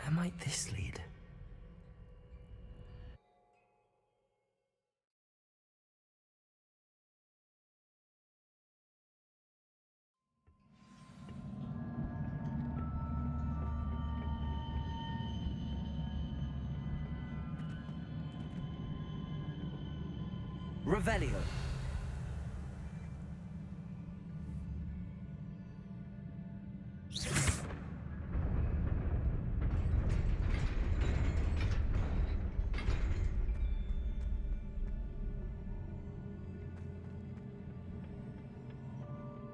Where might this lead? Revelio.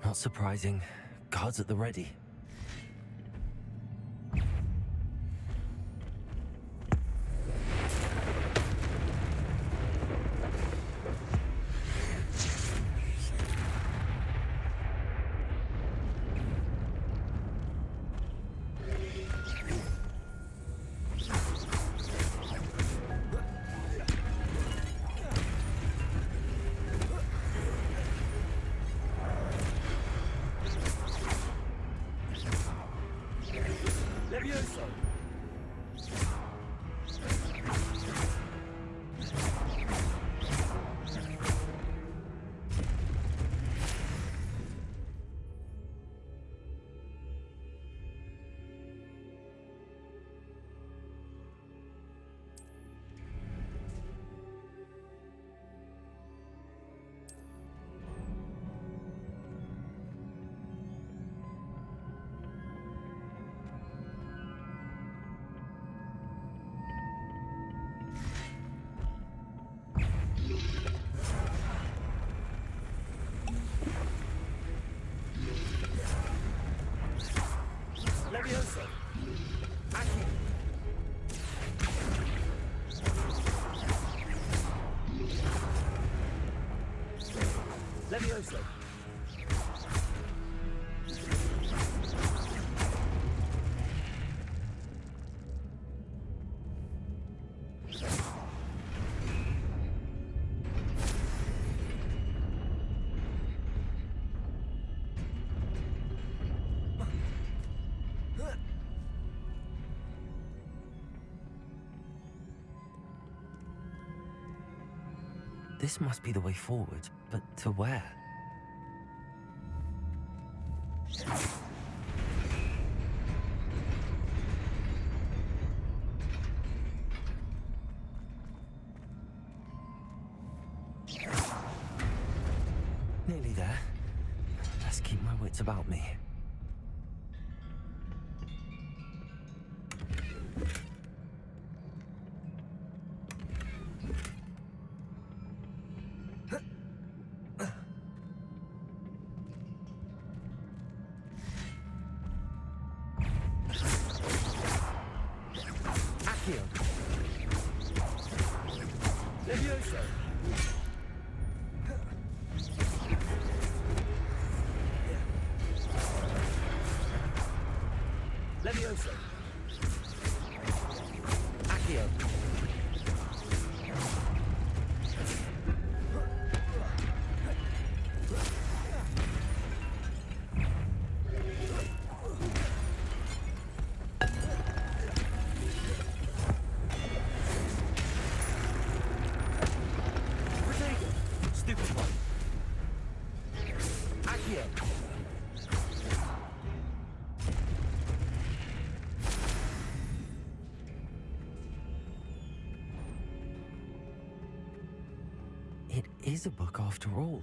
Not surprising. Guards at the ready. Levioso. This must be the way forward, but to where? Nearly there. Let's keep my wits about me. Levioso. Accio. Stupid one. Accio. It is a book after all.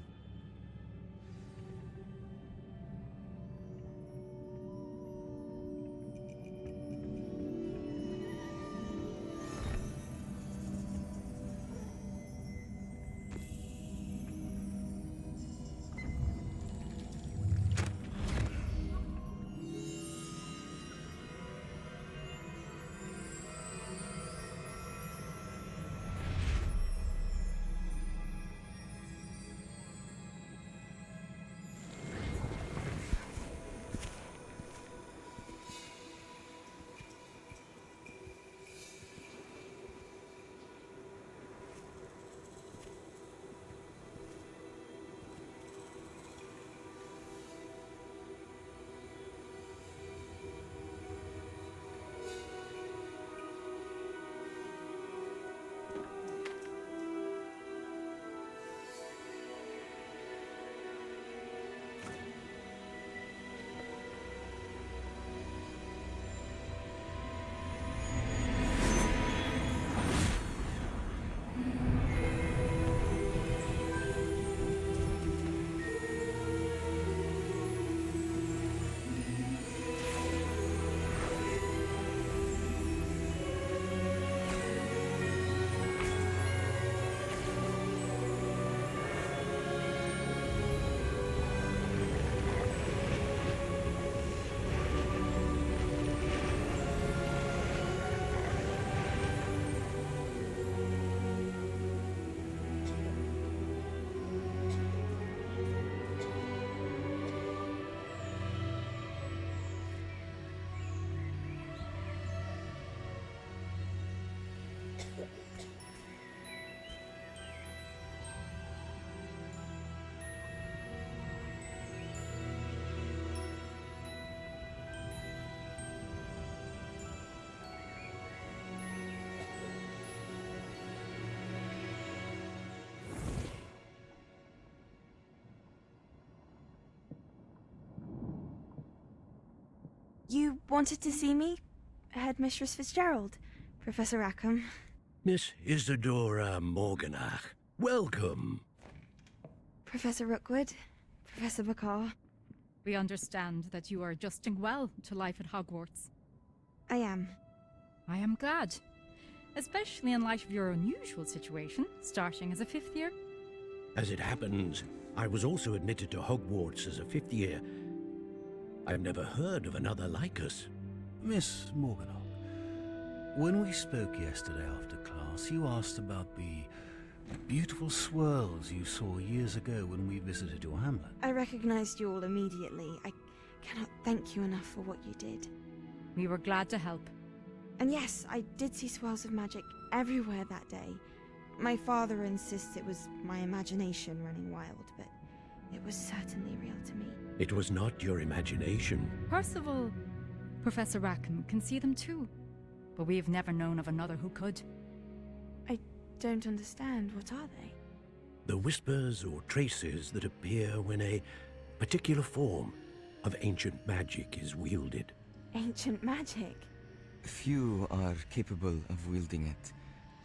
You wanted to see me? Headmistress Fitzgerald, Professor Rackham. Miss Isadora Morganach, welcome. Professor Rookwood, Professor Bakar. We understand that you are adjusting well to life at Hogwarts. I am. I am glad. Especially in light of your unusual situation, starting as a 5th year. As it happens, I was also admitted to Hogwarts as a 5th year. I've never heard of another like us. Miss Morganock, when we spoke yesterday after class, you asked about the beautiful swirls you saw years ago when we visited your hamlet. I recognized you all immediately. I cannot thank you enough for what you did. We were glad to help. And yes, I did see swirls of magic everywhere that day. My father insists it was my imagination running wild, but it was certainly real to me. It was not your imagination. Percival, Professor Rackham can see them too, but we have never known of another who could. I don't understand. What are they? The whispers or traces that appear when a particular form of ancient magic is wielded. Ancient magic? Few are capable of wielding it.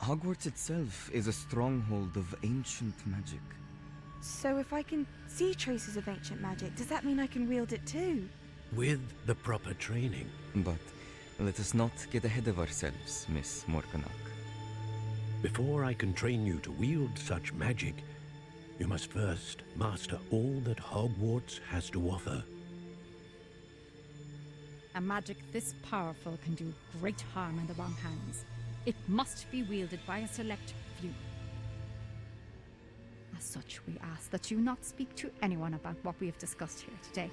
Hogwarts itself is a stronghold of ancient magic. So if I can see traces of ancient magic, does that mean I can wield it too? With the proper training. But let us not get ahead of ourselves, Miss Morganock. Before I can train you to wield such magic, you must first master all that Hogwarts has to offer. A magic this powerful can do great harm in the wrong hands. It must be wielded by a select few. As such, we ask that you not speak to anyone about what we have discussed here today.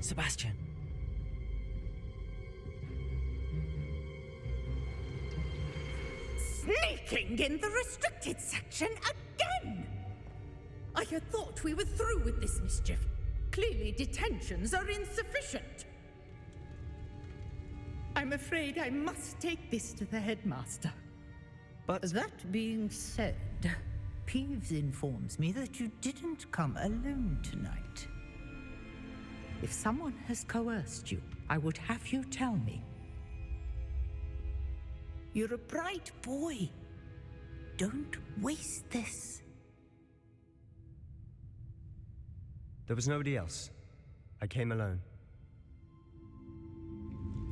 Sebastian. Sneaking in the restricted section again! I had thought we were through with this mischief. Clearly detentions are insufficient. I'm afraid I must take this to the headmaster. But That being said, Peeves informs me that you didn't come alone tonight. If someone has coerced you, I would have you tell me. You're a bright boy. Don't waste this. There was nobody else. I came alone.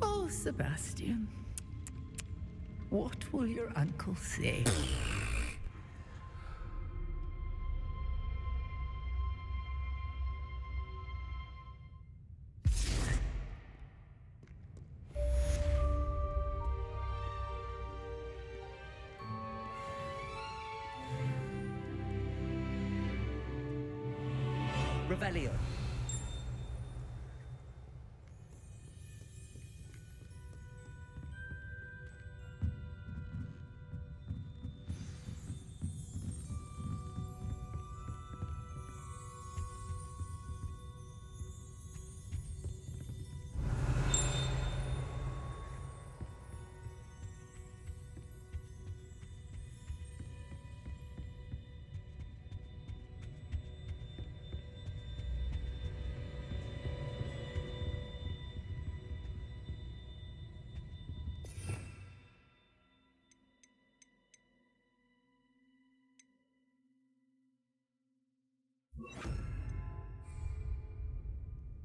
Oh, Sebastian. What will your uncle say? Revelio.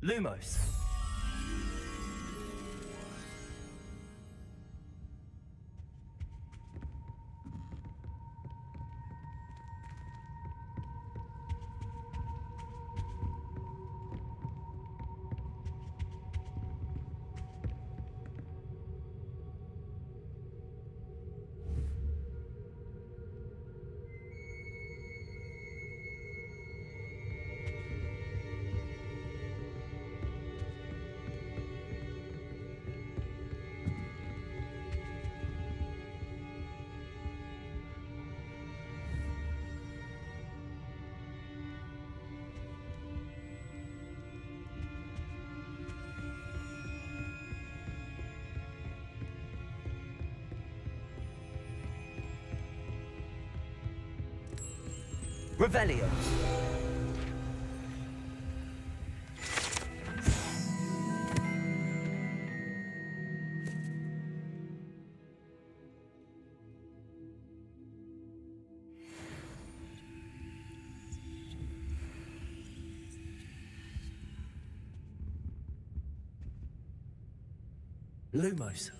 Lumos. Revelio. Lumos.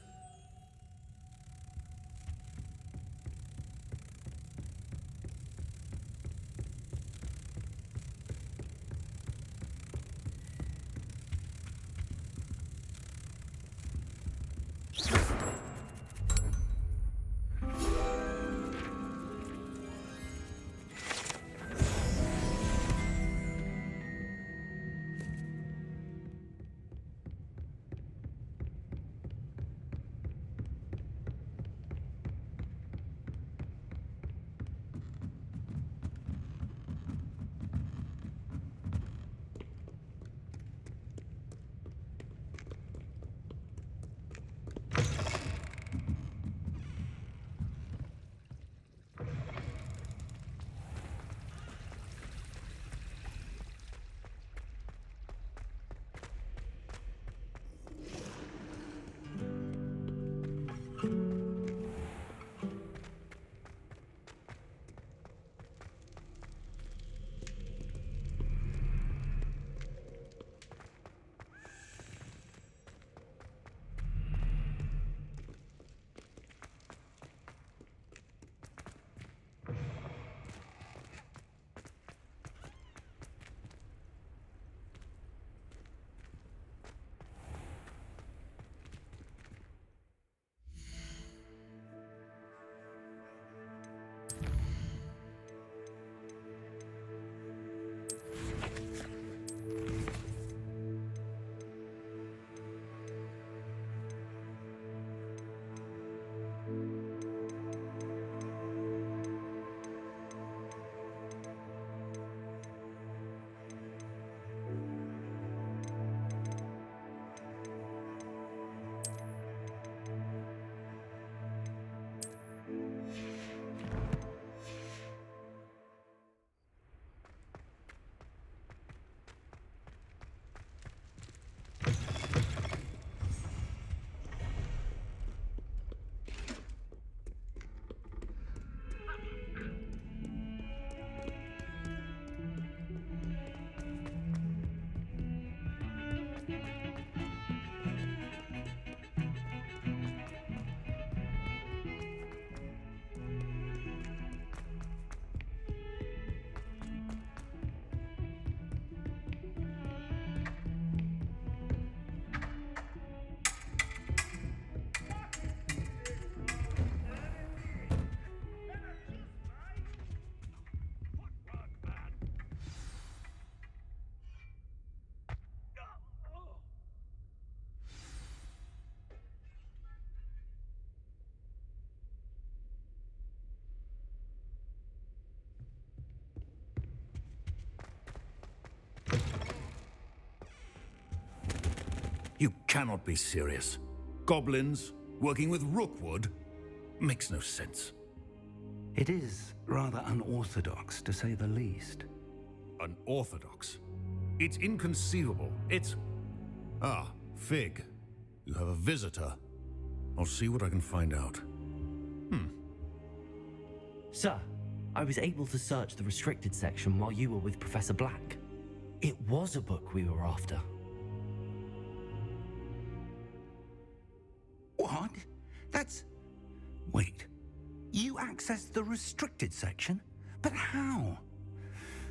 You cannot be serious. Goblins working with Rookwood? Makes no sense. It is rather unorthodox, to say the least. Unorthodox? It's inconceivable. It's... Ah, Fig. You have a visitor. I'll see what I can find out. Sir, I was able to search the restricted section while you were with Professor Black. It was a book we were after. What? That's... Wait. You accessed the restricted section? But how?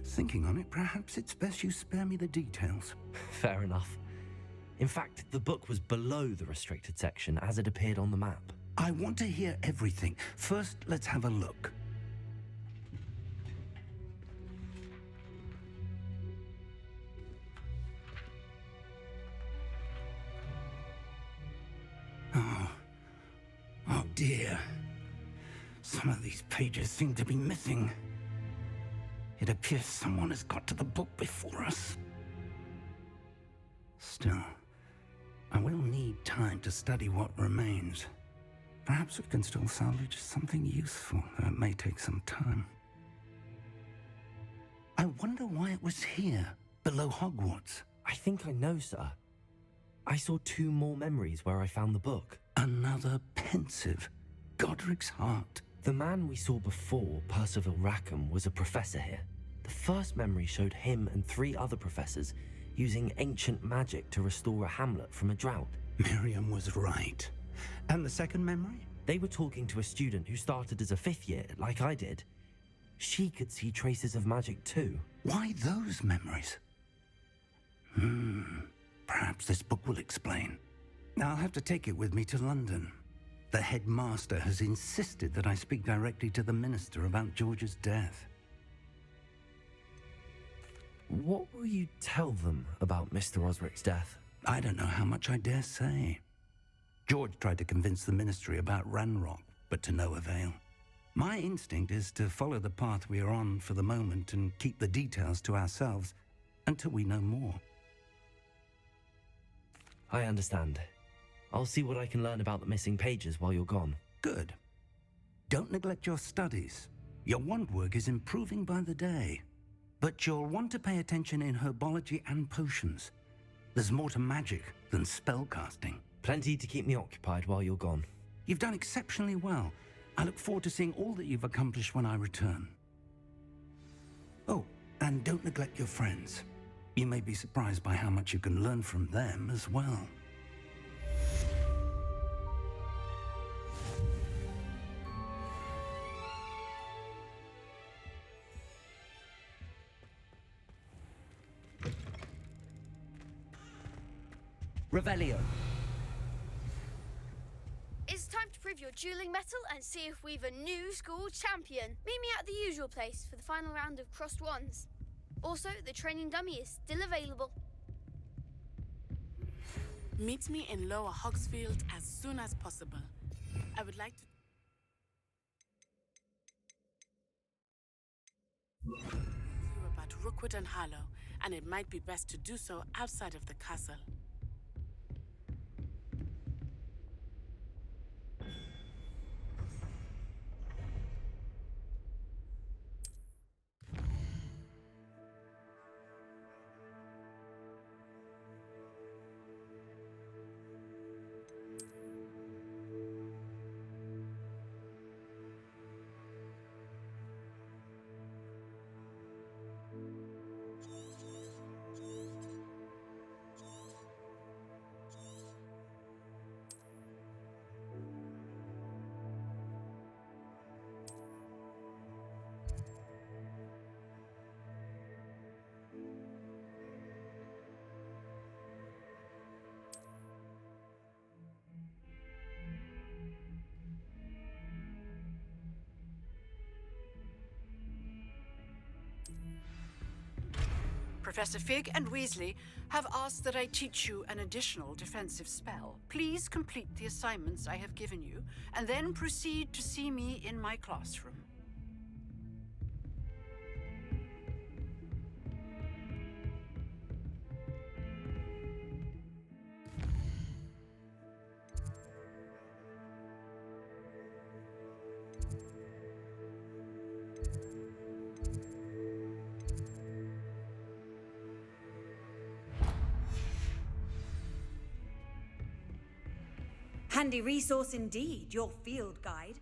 Thinking on it, perhaps it's best you spare me the details. Fair enough. In fact, the book was below the restricted section as it appeared on the map. I want to hear everything. First, let's have a look. Oh dear. Some of these pages seem to be missing. It appears someone has got to the book before us. Still, I will need time to study what remains. Perhaps we can still salvage something useful, though it may take some time. I wonder why it was here, below Hogwarts. I think I know, sir. I saw 2 more memories where I found the book. Another pensive. Godric's heart. The man we saw before, Percival Rackham, was a professor here. The first memory showed him and 3 other professors using ancient magic to restore a hamlet from a drought. Miriam was right. And the second memory? They were talking to a student who started as a 5th year, like I did. She could see traces of magic too. Why those memories? Perhaps this book will explain. I'll have to take it with me to London. The headmaster has insisted that I speak directly to the minister about George's death. What will you tell them about Mr. Osric's death? I don't know how much I dare say. George tried to convince the ministry about Ranrock, but to no avail. My instinct is to follow the path we are on for the moment and keep the details to ourselves until we know more. I understand. I'll see what I can learn about the missing pages while you're gone. Good. Don't neglect your studies. Your wand work is improving by the day. But you'll want to pay attention in herbology and potions. There's more to magic than spellcasting. Plenty to keep me occupied while you're gone. You've done exceptionally well. I look forward to seeing all that you've accomplished when I return. Oh, and don't neglect your friends. You may be surprised by how much you can learn from them as well. Revelio. It's time to prove your dueling mettle and see if we've a new school champion. Meet me at the usual place for the final round of crossed wands. Also, the training dummy is still available. Meet me in Lower Hogsfield as soon as possible. I would like to... you about Rookwood and Harlow, and it might be best to do so outside of the castle. Professor Fig and Weasley have asked that I teach you an additional defensive spell. Please complete the assignments I have given you, and then proceed to see me in my classroom. Handy resource indeed, your field guide.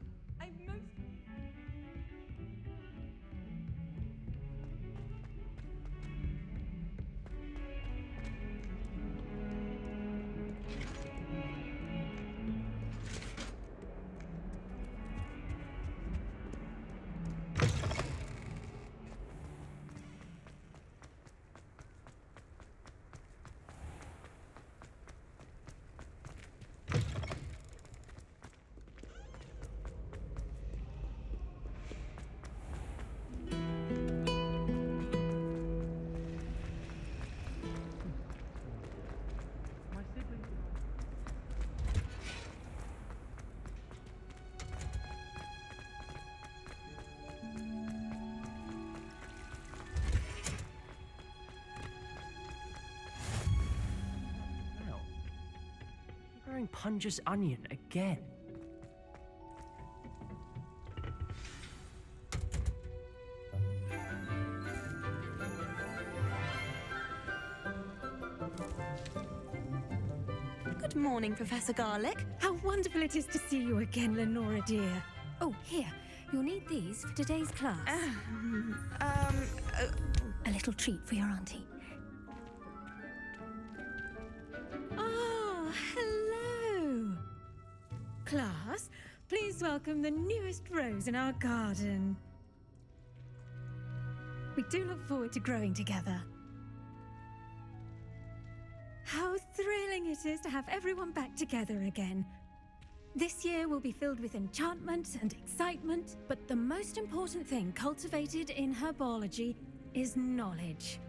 Punja's onion again. Good morning, Professor Garlick. How wonderful it is to see you again, Lenora dear. Oh, here. You'll need these for today's class. A little treat for your auntie. Oh, hello. Class, please welcome the newest rose in our garden. We do look forward to growing together. How thrilling it is to have everyone back together again. This year will be filled with enchantment and excitement, but the most important thing cultivated in herbology is knowledge.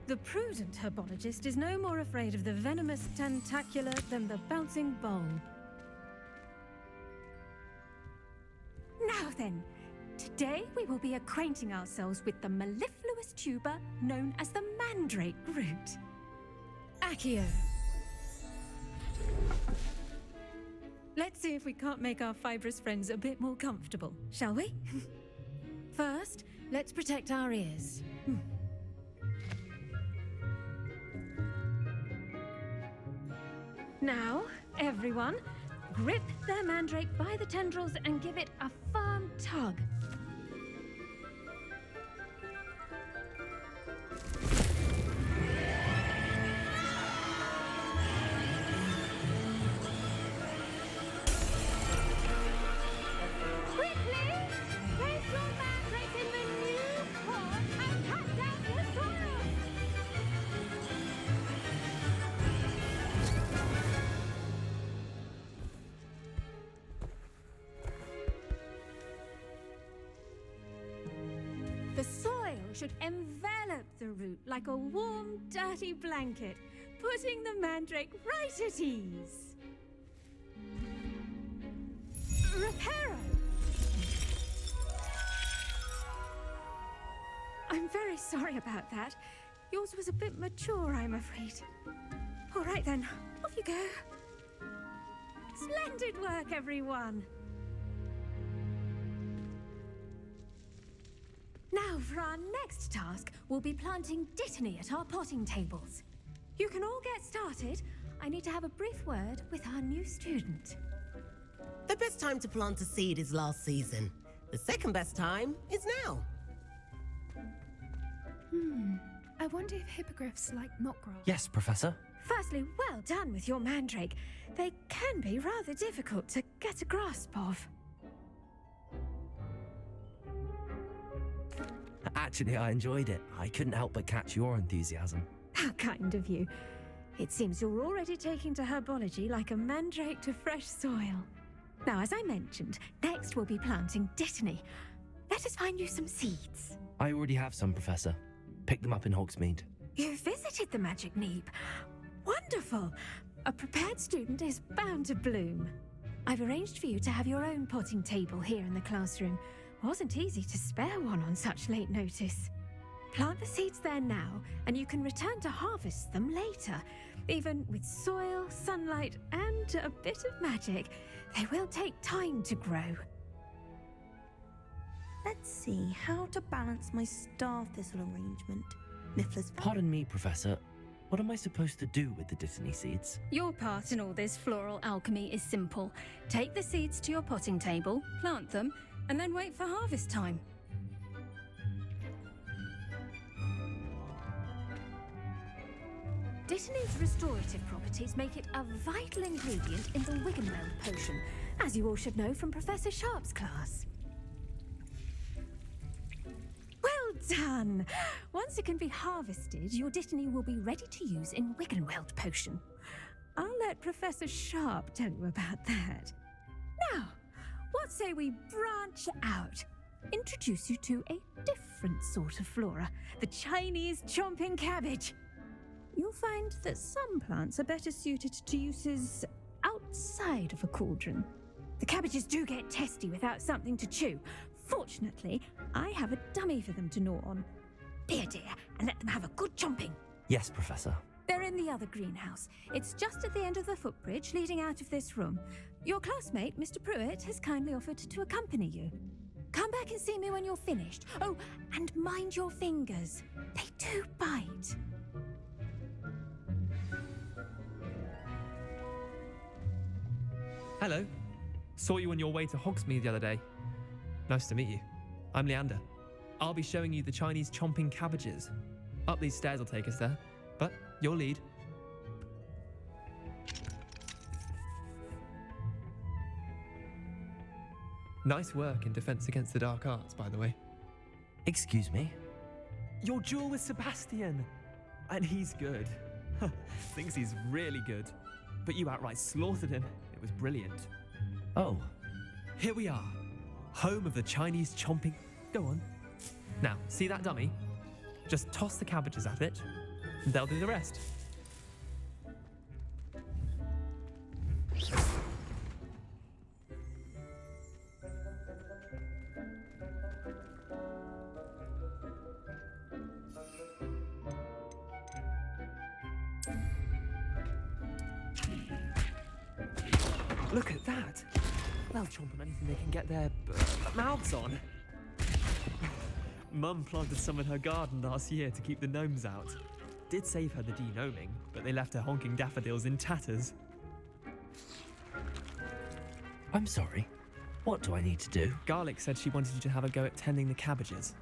The prudent herbologist is no more afraid of the venomous tentacula than the bouncing bulb. Now then, today we will be acquainting ourselves with the mellifluous tuber known as the mandrake root. Accio. Let's see if we can't make our fibrous friends a bit more comfortable, shall we? First, let's protect our ears. Now, everyone, grip their mandrake by the tendrils and give it a firm tug. The soil should envelop the root like a warm, dirty blanket, putting the mandrake right at ease. Reparo! I'm very sorry about that. Yours was a bit mature, I'm afraid. All right then, off you go. Splendid work, everyone! Now, for our next task, we'll be planting dittany at our potting tables. You can all get started. I need to have a brief word with our new student. The best time to plant a seed is last season. The second best time is now. I wonder if hippogriffs like knotgrass. Yes, Professor. Firstly, well done with your mandrake. They can be rather difficult to get a grasp of. Actually, I enjoyed it. I couldn't help but catch your enthusiasm. How kind of you. It seems you're already taking to herbology like a mandrake to fresh soil. Now, as I mentioned, next we'll be planting dittany. Let us find you some seeds. I already have some, Professor. Picked them up in Hogsmeade. You visited the Magic Neep. Wonderful. A prepared student is bound to bloom. I've arranged for you to have your own potting table here in the classroom. Wasn't easy to spare one on such late notice. Plant the seeds there now, and you can return to harvest them later. Even with soil, sunlight, and a bit of magic, they will take time to grow. Let's see how to balance my star thistle arrangement. Niffler's... Pardon me, Professor. What am I supposed to do with the dittany seeds? Your part in all this floral alchemy is simple. Take the seeds to your potting table, plant them, and then wait for harvest time. Dittany's restorative properties make it a vital ingredient in the Wiggenweld potion, as you all should know from Professor Sharp's class. Well done! Once it can be harvested, your dittany will be ready to use in Wiggenweld potion. I'll let Professor Sharp tell you about that. Now, what say we branch out? Introduce you to a different sort of flora, the Chinese chomping cabbage. You'll find that some plants are better suited to uses outside of a cauldron. The cabbages do get testy without something to chew. Fortunately, I have a dummy for them to gnaw on. Be a dear and let them have a good chomping. Yes, Professor. They're in the other greenhouse. It's just at the end of the footbridge leading out of this room. Your classmate, Mr. Pruitt, has kindly offered to accompany you. Come back and see me when you're finished. Oh, and mind your fingers. They do bite. Hello. Saw you on your way to Hogsmeade the other day. Nice to meet you. I'm Leander. I'll be showing you the Chinese chomping cabbages. Up these stairs will take us there, but you'll lead. Nice work in Defense Against the Dark Arts, by the way. Excuse me? Your duel with Sebastian! And he's good. Thinks he's really good. But you outright slaughtered him. It was brilliant. Oh. Here we are. Home of the Chinese chomping... Go on. Now, see that dummy? Just toss the cabbages at it, and they'll do the rest. Look at that! They'll chomp on anything they can get their mouths on. Mum planted some in her garden last year to keep the gnomes out. Did save her the de-gnoming, but they left her honking daffodils in tatters. I'm sorry. What do I need to do? Garlic said she wanted you to have a go at tending the cabbages.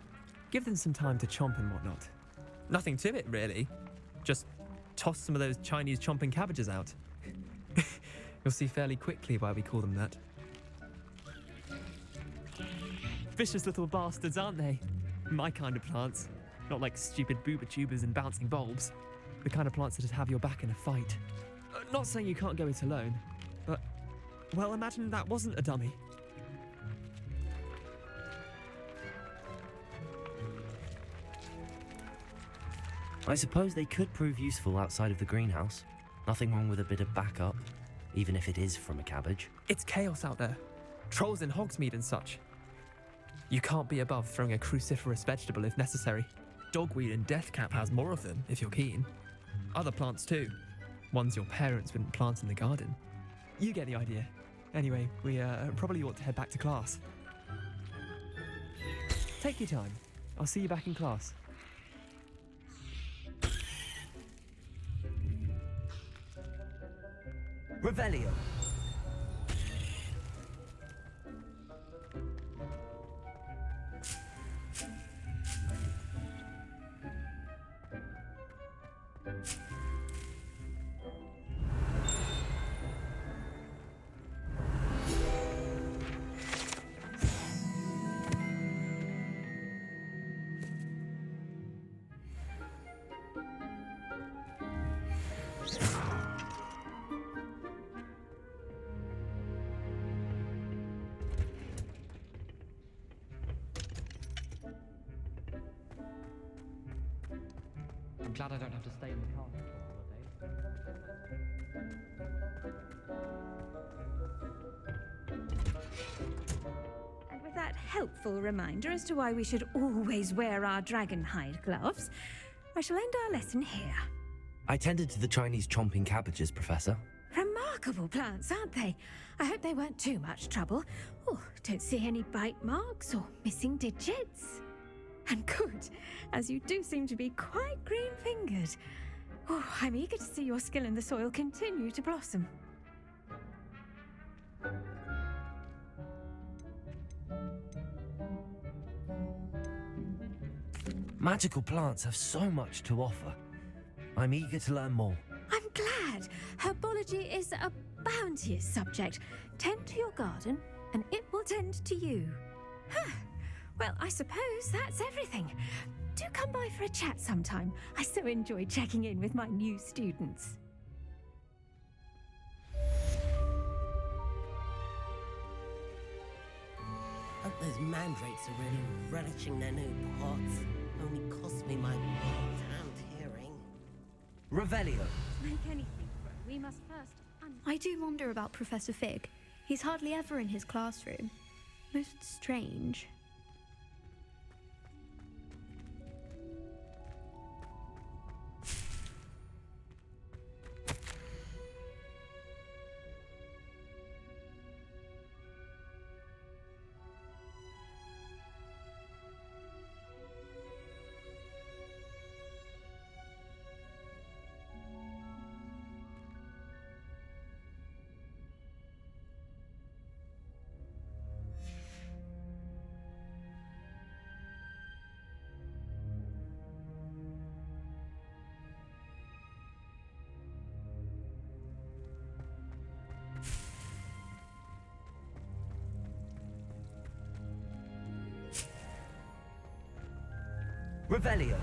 Give them some time to chomp and whatnot. Nothing to it, really. Just toss some of those Chinese chomping cabbages out. You'll see fairly quickly why we call them that. Vicious little bastards, aren't they? My kind of plants. Not like stupid booba tubers and bouncing bulbs. The kind of plants that'd have your back in a fight. Not saying you can't go it alone, but... Well, imagine that wasn't a dummy. I suppose they could prove useful outside of the greenhouse. Nothing wrong with a bit of backup, even if it is from a cabbage. It's chaos out there. Trolls in Hogsmeade and such. You can't be above throwing a cruciferous vegetable if necessary. Dogweed and deathcap has more of them, if you're keen. Other plants too. Ones your parents wouldn't plant in the garden. You get the idea. Anyway, we probably ought to head back to class. Take your time. I'll see you back in class. Revelio. I'm glad I don't have to stay in the car for holidays. And with that helpful reminder as to why we should always wear our dragonhide gloves, I shall end our lesson here. I tended to the Chinese chomping cabbages, Professor. Remarkable plants, aren't they? I hope they weren't too much trouble. Oh, don't see any bite marks or missing digits. And good, as you do seem to be quite green-fingered. Oh, I'm eager to see your skill in the soil continue to blossom. Magical plants have so much to offer. I'm eager to learn more. I'm glad. Herbology is a bounteous subject. Tend to your garden, and it will tend to you. Huh. Well, I suppose that's everything. Do come by for a chat sometime. I so enjoy checking in with my new students. Hope those mandrakes are really relishing their new pots. Only cost me my damned hearing. Revelio. Make anything grow, we must first... I do wonder about Professor Fig. He's hardly ever in his classroom. Most strange. Revelio.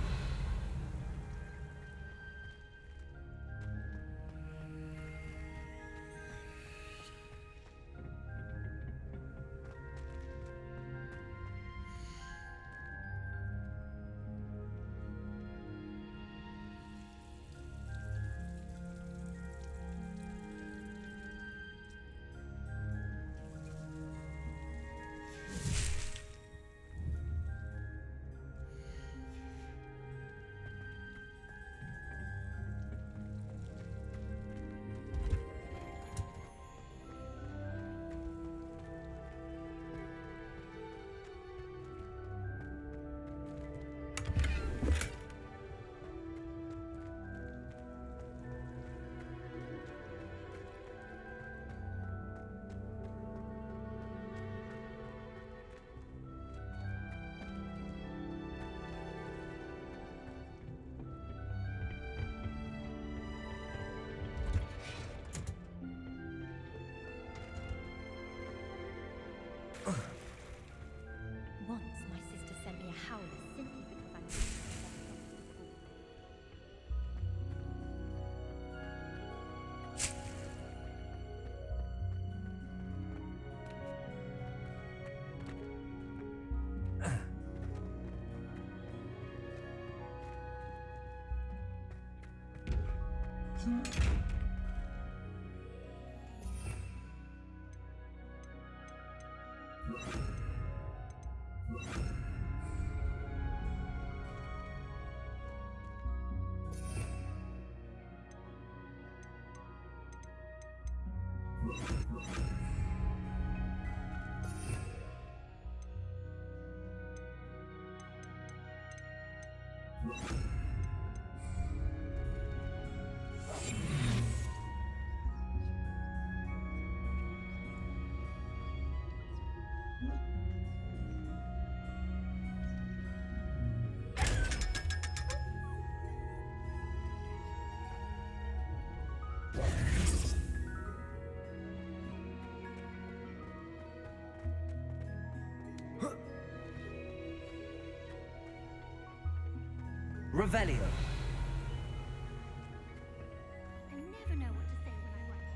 Once my sister sent me a howler simply because I knew she Revelio. I never know what to say when I write.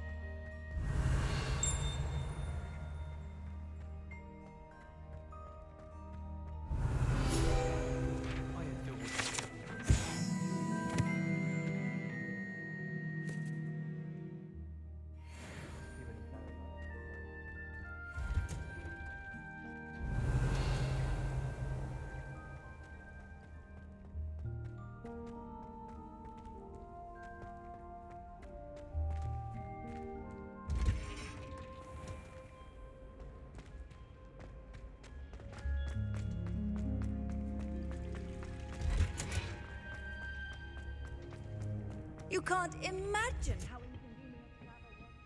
You can't imagine how inconvenient travel was.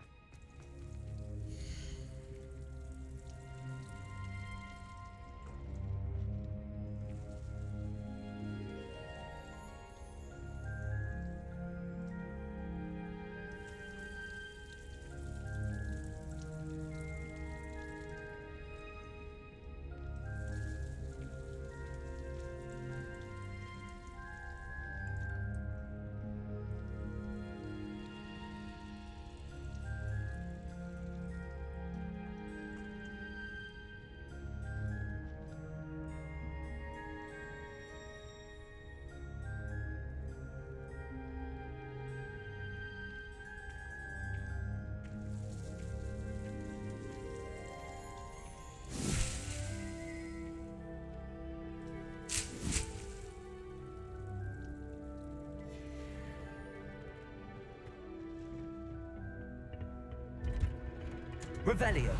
Revelio.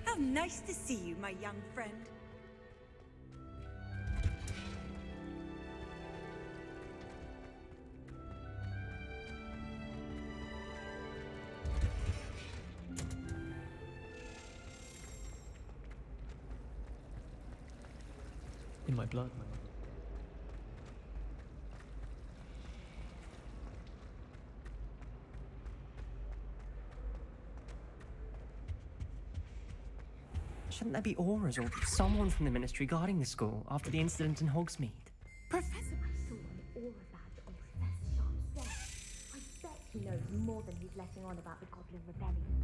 How nice to see you, my young friend. In my blood. Shouldn't there be auras or someone from the Ministry guarding the school after the incident in Hogsmeade? Professor... I saw an aura badge on Professor Sharp's desk. I bet he knows more than he's letting on about the Goblin Rebellion.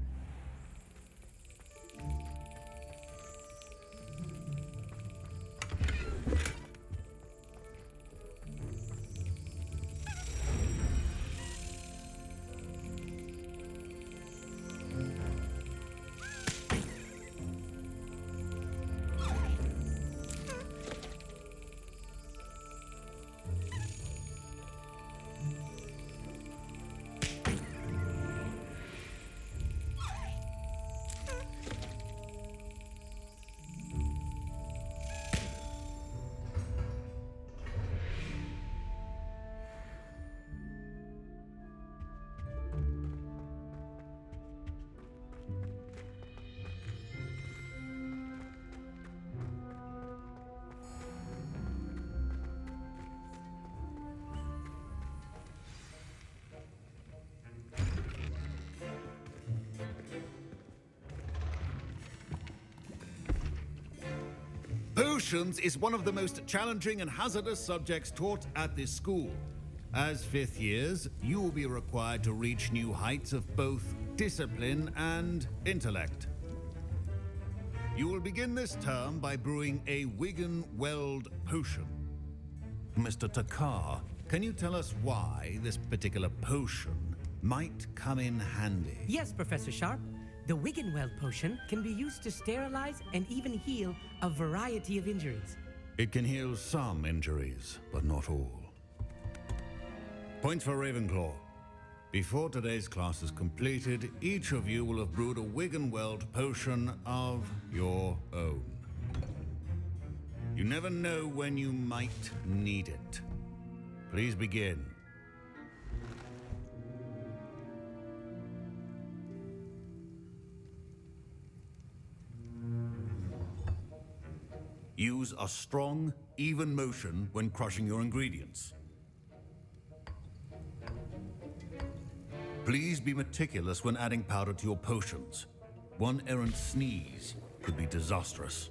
Potions is one of the most challenging and hazardous subjects taught at this school. As fifth years, you will be required to reach new heights of both discipline and intellect. You will begin this term by brewing a Wiggenweld potion. Mr. Takar, can you tell us why this particular potion might come in handy? Yes, Professor Sharp. The Wiggenweld potion can be used to sterilize and even heal a variety of injuries. It can heal some injuries, but not all. Point for Ravenclaw. Before today's class is completed, each of you will have brewed a Wiggenweld potion of your own. You never know when you might need it. Please begin. Use a strong, even motion when crushing your ingredients. Please be meticulous when adding powder to your potions. One errant sneeze could be disastrous.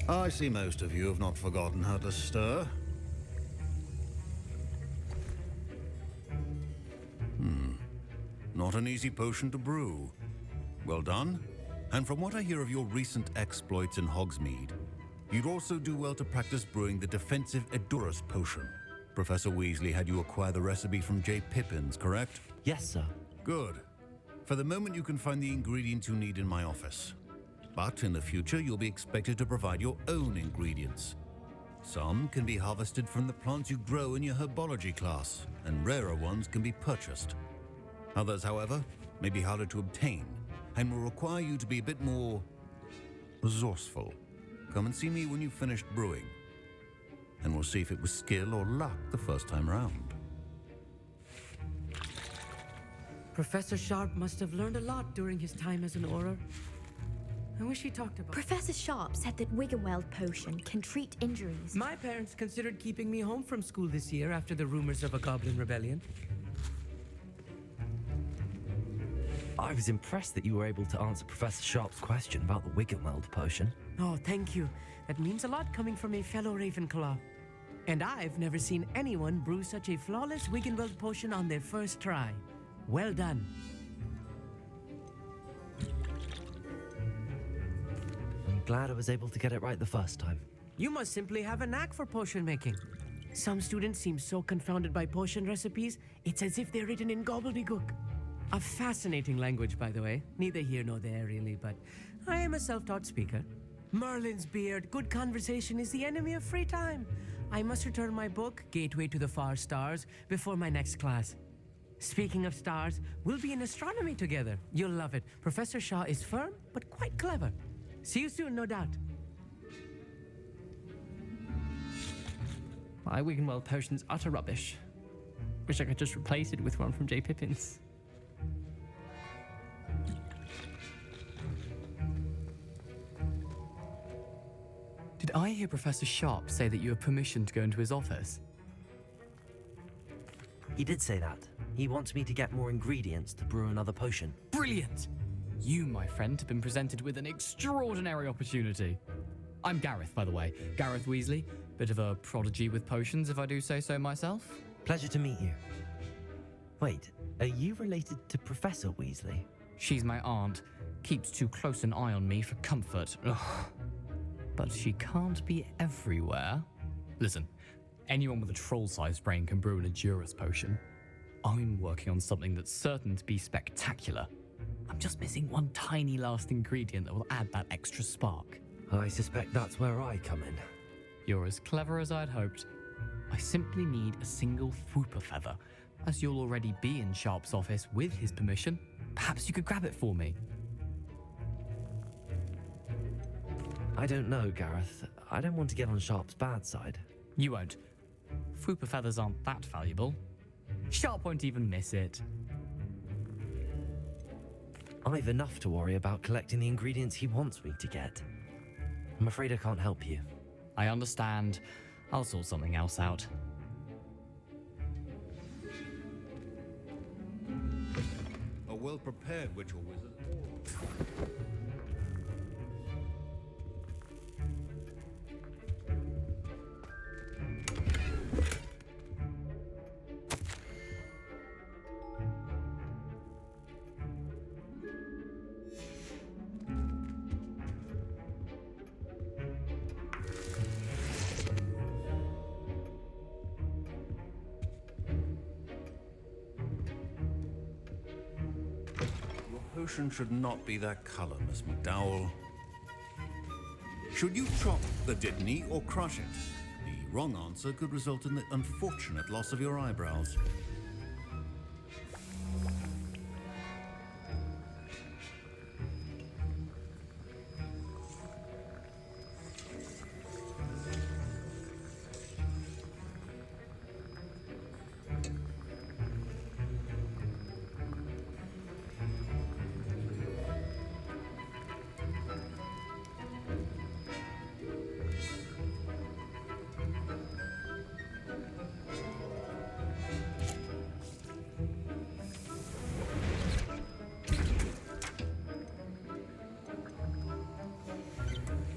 I see most of you have not forgotten how to stir. Not an easy potion to brew. Well done. And from what I hear of your recent exploits in Hogsmeade, you'd also do well to practice brewing the defensive Edurus potion. Professor Weasley had you acquire the recipe from J. Pippin's, correct? Yes, sir. Good. For the moment, you can find the ingredients you need in my office. But in the future, you'll be expected to provide your own ingredients. Some can be harvested from the plants you grow in your herbology class, and rarer ones can be purchased. Others, however, may be harder to obtain, and will require you to be a bit more resourceful. Come and see me when you've finished brewing, and we'll see if it was skill or luck the first time round. Professor Sharp must have learned a lot during his time as an Auror. I wish he talked about Professor Sharp said that Wiggenweld potion can treat injuries. My parents considered keeping me home from school this year after the rumors of a Goblin Rebellion. I was impressed that you were able to answer Professor Sharp's question about the Wiggenweld potion. Oh, thank you. That means a lot coming from a fellow Ravenclaw. And I've never seen anyone brew such a flawless Wiggenweld potion on their first try. Well done. I'm glad I was able to get it right the first time. You must simply have a knack for potion making. Some students seem so confounded by potion recipes, it's as if they're written in gobbledygook. A fascinating language, by the way. Neither here nor there, really, but I am a self-taught speaker. Merlin's beard, good conversation is the enemy of free time. I must return my book, Gateway to the Far Stars, before my next class. Speaking of stars, we'll be in astronomy together. You'll love it. Professor Shaw is firm, but quite clever. See you soon, no doubt. My Wiggenweld potion's utter rubbish. Wish I could just replace it with one from J. Pippin's. Did I hear Professor Sharp say that you have permission to go into his office? He did say that. He wants me to get more ingredients to brew another potion. Brilliant! You, my friend, have been presented with an extraordinary opportunity. I'm Gareth, by the way. Gareth Weasley. Bit of a prodigy with potions, if I do say so myself. Pleasure to meet you. Wait, are you related to Professor Weasley? She's my aunt. Keeps too close an eye on me for comfort. Ugh. But she can't be everywhere. Listen, anyone with a troll-sized brain can brew an Edurus potion. I'm working on something that's certain to be spectacular. I'm just missing one tiny last ingredient that will add that extra spark. I suspect that's where I come in. You're as clever as I'd hoped. I simply need a single Fwooper feather. As you'll already be in Sharp's office with his permission, perhaps you could grab it for me. I don't know, Gareth. I don't want to get on Sharp's bad side. You won't. Fwooper feathers aren't that valuable. Sharp won't even miss it. I've enough to worry about collecting the ingredients he wants me to get. I'm afraid I can't help you. I understand. I'll sort something else out. A well-prepared witch or wizard. Potion should not be that color, Miss McDowell. Should you chop the Dittany or crush it? The wrong answer could result in the unfortunate loss of your eyebrows.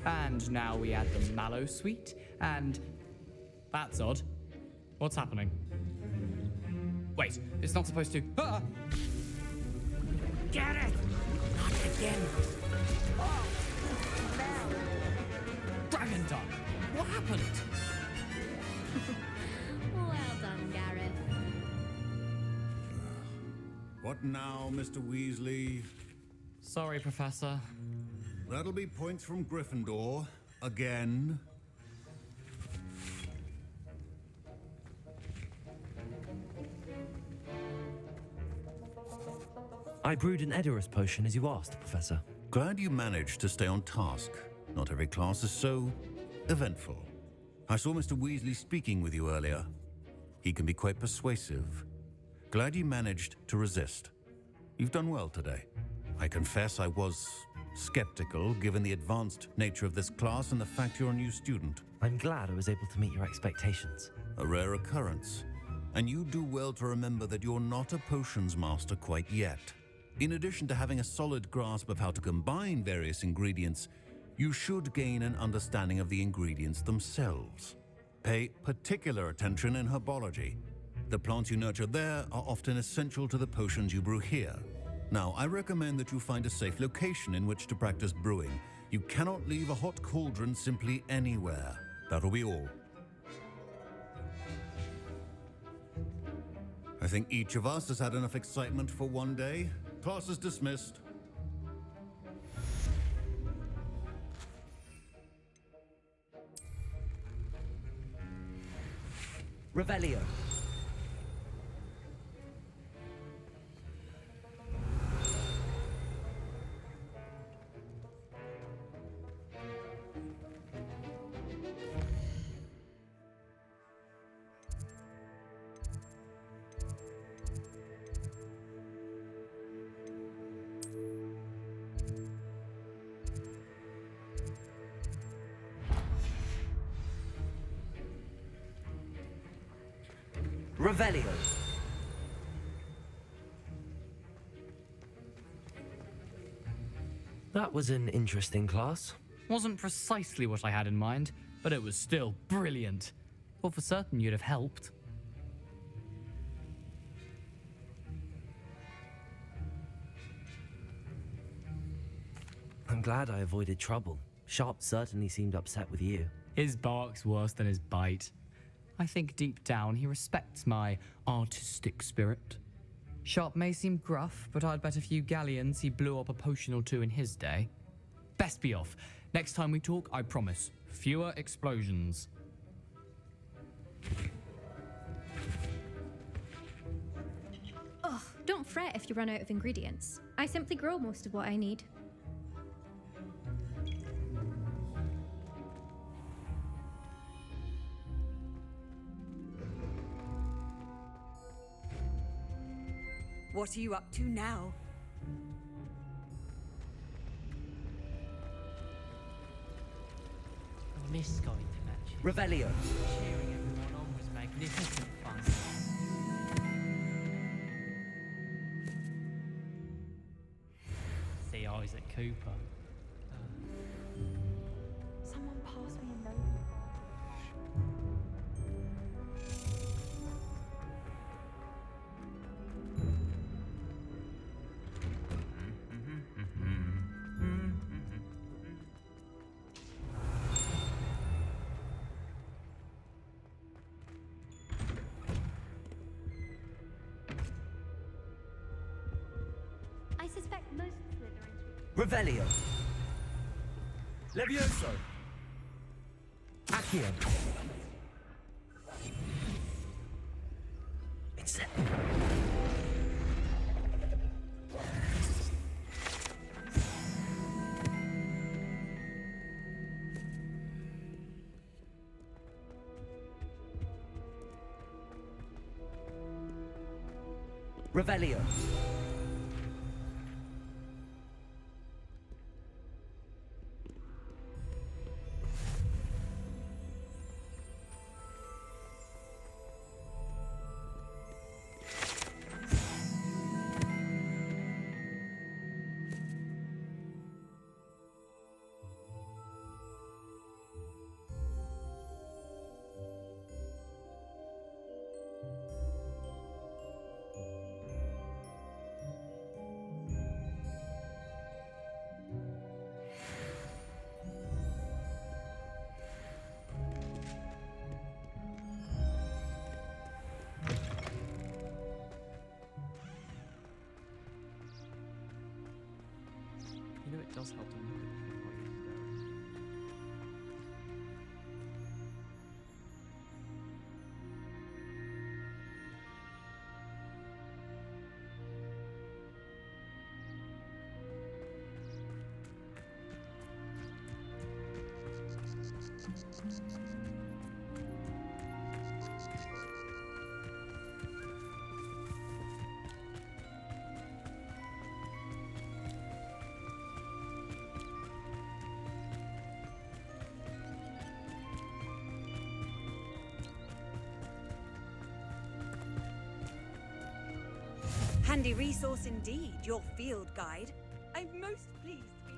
And now we add the mallow sweet, and... That's odd. What's happening? Wait, it's not supposed to... Ah! Get it! Not again! Oh! Dragon Tongue! What happened? Well done, Gareth. What now, Mr. Weasley? Sorry, Professor. That'll be points from Gryffindor. Again. I brewed an Edurus potion as you asked, Professor. Glad you managed to stay on task. Not every class is so eventful. I saw Mr. Weasley speaking with you earlier. He can be quite persuasive. Glad you managed to resist. You've done well today. I confess I was skeptical, given the advanced nature of this class and the fact you're a new student. I'm glad I was able to meet your expectations. A rare occurrence. And you do well to remember that you're not a potions master quite yet. In addition to having a solid grasp of how to combine various ingredients, you should gain an understanding of the ingredients themselves. Pay particular attention in herbology. The plants you nurture there are often essential to the potions you brew here. Now, I recommend that you find a safe location in which to practice brewing. You cannot leave a hot cauldron simply anywhere. That'll be all. I think each of us has had enough excitement for one day. Class is dismissed. Revelio. Revelio. That was an interesting class. Wasn't precisely what I had in mind, but it was still brilliant. Thought for certain you'd have helped. I'm glad I avoided trouble. Sharp certainly seemed upset with you. His bark's worse than his bite. I think deep down he respects my artistic spirit. Sharp may seem gruff, but I'd bet a few galleons he blew up a potion or two in his day. Best be off. Next time we talk, I promise, fewer explosions. Oh, don't fret if you run out of ingredients. I simply grow most of what I need. What are you up to now? I miss going to matches. Revelio. Cheering everyone on was magnificent fun. See Isaac Cooper. Someone pass me a note. I suspect most Slytherins. Revelio. Levioso! Accio. It's Revelio. You know, it does help to look at the thing while you're staring. Handy resource indeed, your field guide. I'm most pleased to be.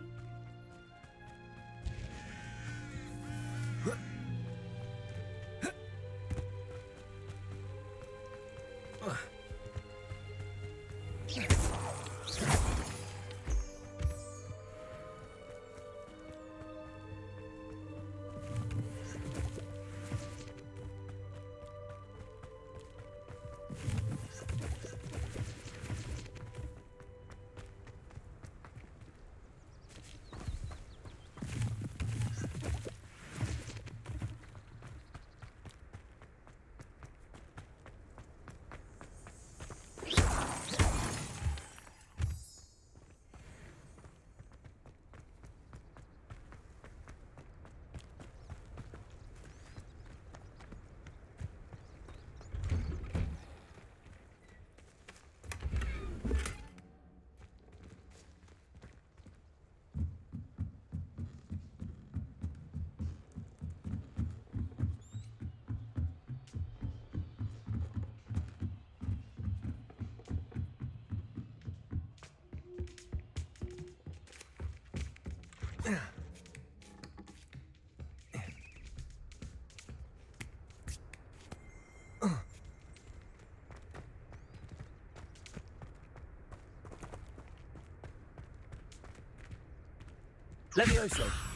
Levioso!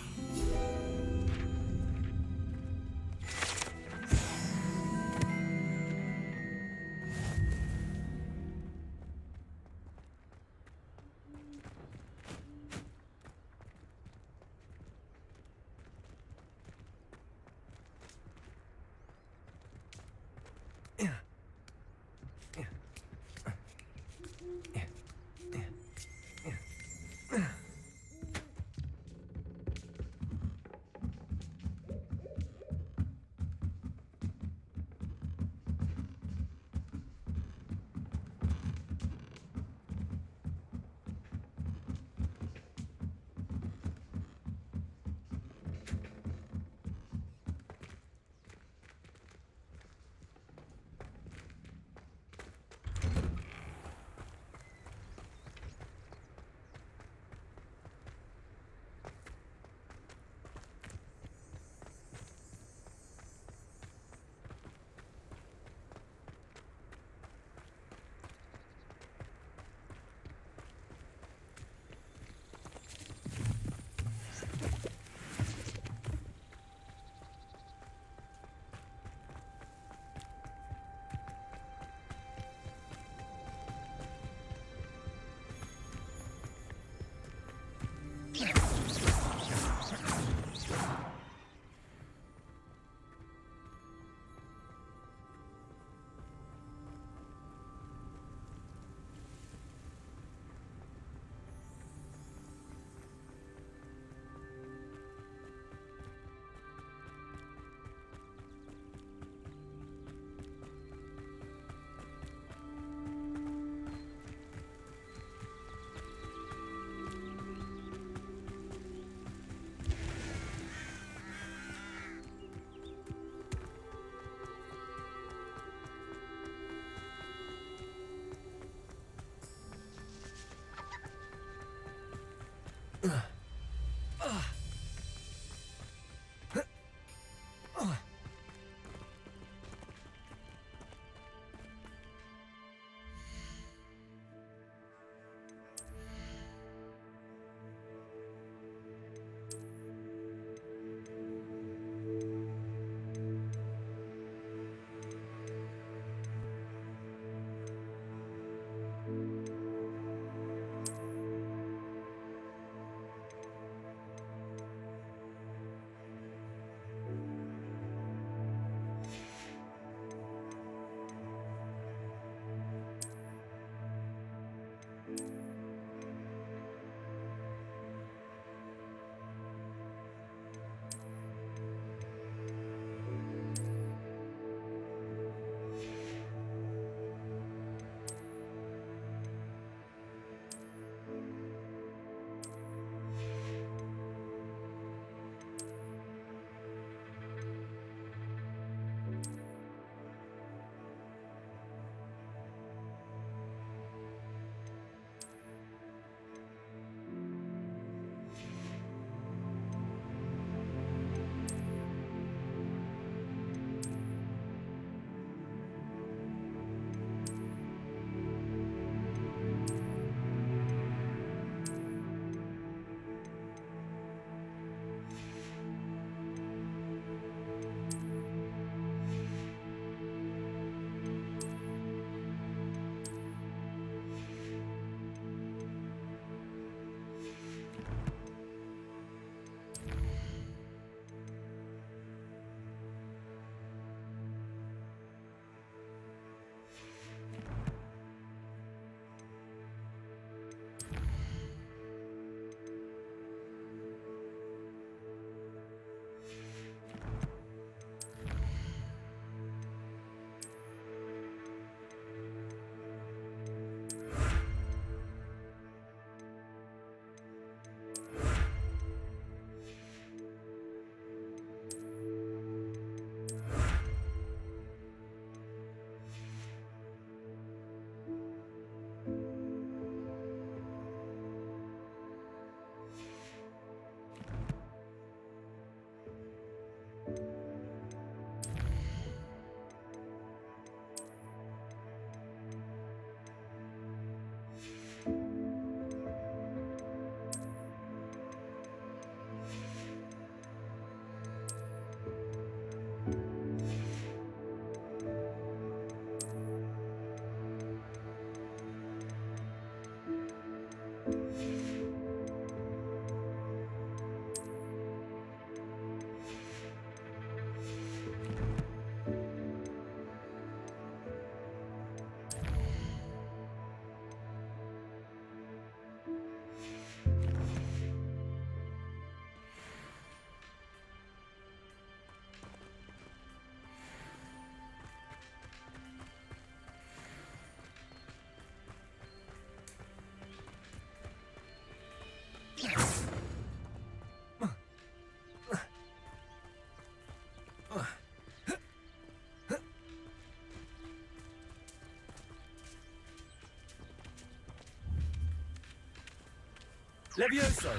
Levioso!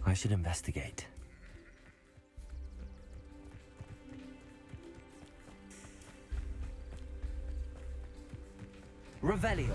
I should investigate. Revelio.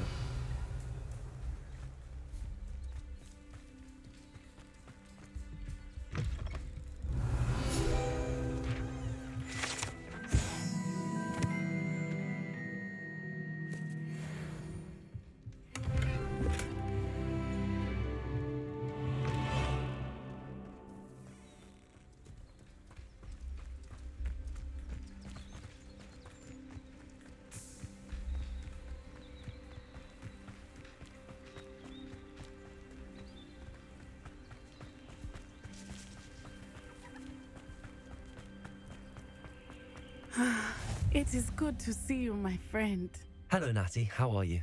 It is good to see you, my friend. Hello, Natty. How are you?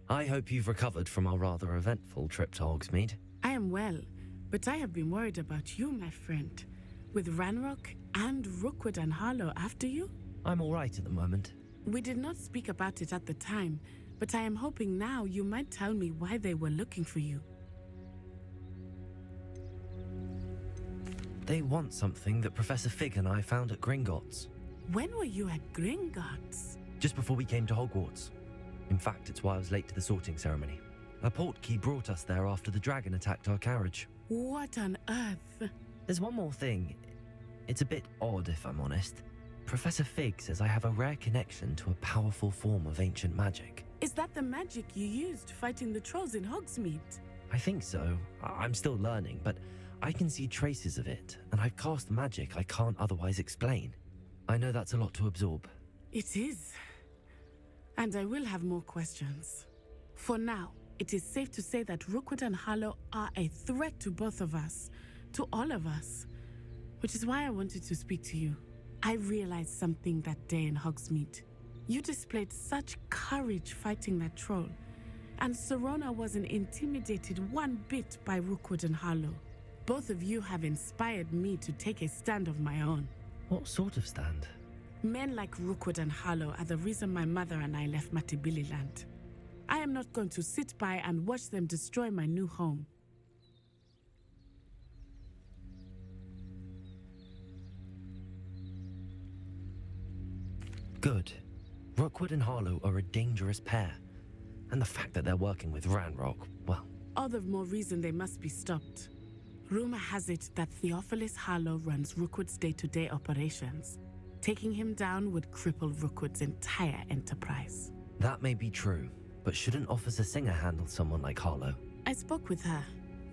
I hope you've recovered from our rather eventful trip to Hogsmeade. I am well, but I have been worried about you, my friend. With Ranrock and Rookwood and Harlow after you? I'm all right at the moment. We did not speak about it at the time, but I am hoping now you might tell me why they were looking for you. They want something that Professor Fig and I found at Gringotts. When were you at Gringotts? Just before we came to Hogwarts. In fact, it's why I was late to the sorting ceremony. A portkey brought us there after the dragon attacked our carriage. What on earth? There's one more thing. It's a bit odd, if I'm honest. Professor Fig says I have a rare connection to a powerful form of ancient magic. Is that the magic you used fighting the trolls in Hogsmeade? I think so. I'm still learning, but I can see traces of it, and I've cast magic I can't otherwise explain. I know that's a lot to absorb. It is. And I will have more questions. For now, it is safe to say that Rookwood and Harlow are a threat to both of us, to all of us, which is why I wanted to speak to you. I realized something that day in Hogsmeade. You displayed such courage fighting that troll, and Serona wasn't intimidated one bit by Rookwood and Harlow. Both of you have inspired me to take a stand of my own. What sort of stand? Men like Rookwood and Harlow are the reason my mother and I left Matibili land. I am not going to sit by and watch them destroy my new home. Good. Rookwood and Harlow are a dangerous pair. And the fact that they're working with Ranrock, well... All the more reason they must be stopped. Rumor has it that Theophilus Harlow runs Rookwood's day-to-day operations. Taking him down would cripple Rookwood's entire enterprise. That may be true, but shouldn't Officer Singer handle someone like Harlow? I spoke with her.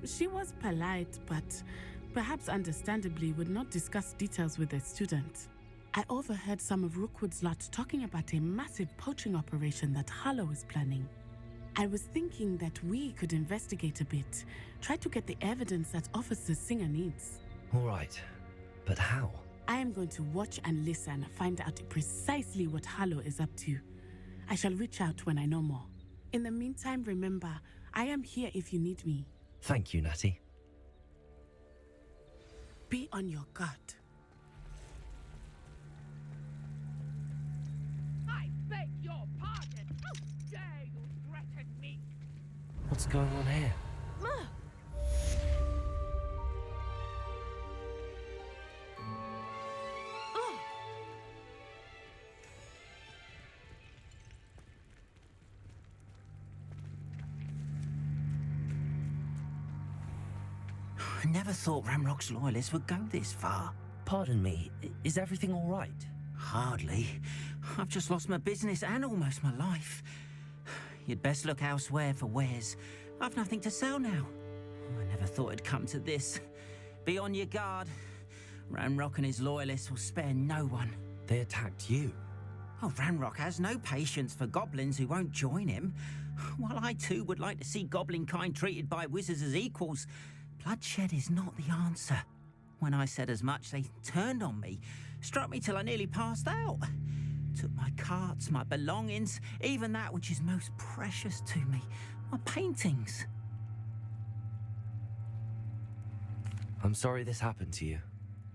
She was polite, but perhaps understandably would not discuss details with a student. I overheard some of Rookwood's lot talking about a massive poaching operation that Harlow is planning. I was thinking that we could investigate a bit, try to get the evidence that Officer Singer needs. All right, but how? I am going to watch and listen, find out precisely what Harlow is up to. I shall reach out when I know more. In the meantime, remember, I am here if you need me. Thank you, Natty. Be on your guard. I beg your pardon. How dare you threaten me? What's going on here? I never thought Ranrock's loyalists would go this far. Pardon me, is everything all right? Hardly. I've just lost my business and almost my life. You'd best look elsewhere for wares. I've nothing to sell now. I never thought it'd come to this. Be on your guard. Ranrock and his loyalists will spare no one. They attacked you? Oh, Ranrock has no patience for goblins who won't join him. While I too would like to see goblin kind treated by wizards as equals, bloodshed is not the answer. When I said as much, they turned on me, struck me till I nearly passed out. Took my carts, my belongings, even that which is most precious to me, my paintings. I'm sorry this happened to you.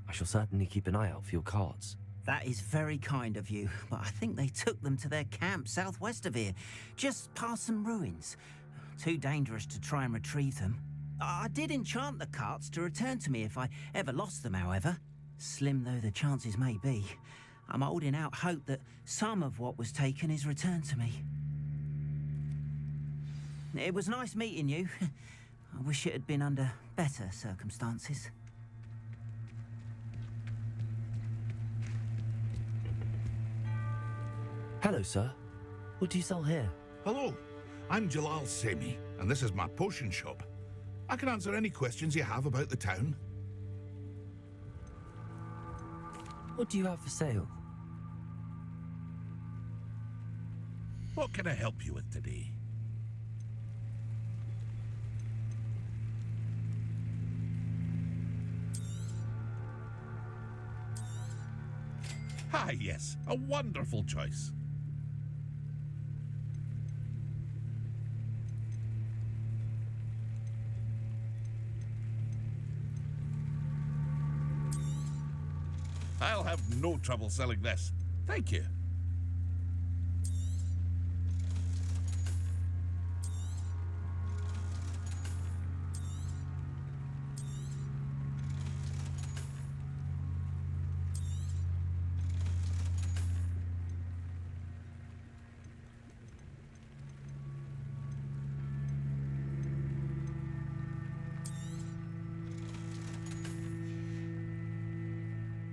I shall certainly keep an eye out for your carts. That is very kind of you, but I think they took them to their camp southwest of here, just past some ruins. Too dangerous to try and retrieve them. I did enchant the carts to return to me if I ever lost them, however. Slim though the chances may be, I'm holding out hope that some of what was taken is returned to me. It was nice meeting you. I wish it had been under better circumstances. Hello, sir. What do you sell here? Hello, I'm Jalal Semi, and this is my potion shop. I can answer any questions you have about the town. What do you have for sale? What can I help you with today? Ah, yes, a wonderful choice. I'll have no trouble selling this. Thank you.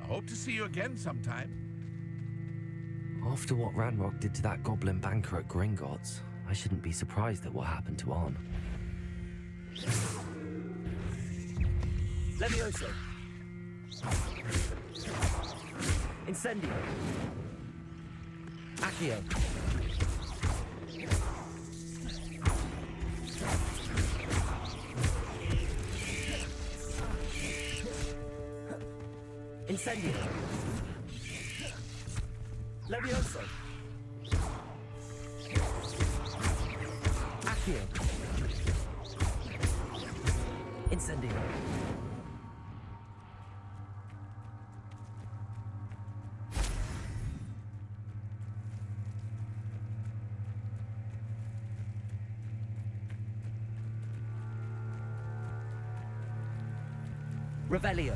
Hope to see you again sometime. After what Ranrock did to that goblin banker at Gringotts, I shouldn't be surprised at what happened to Arn. Levioso. Incendio. Accio. Incendio. Levioso. Accio. Incendio. Revelio.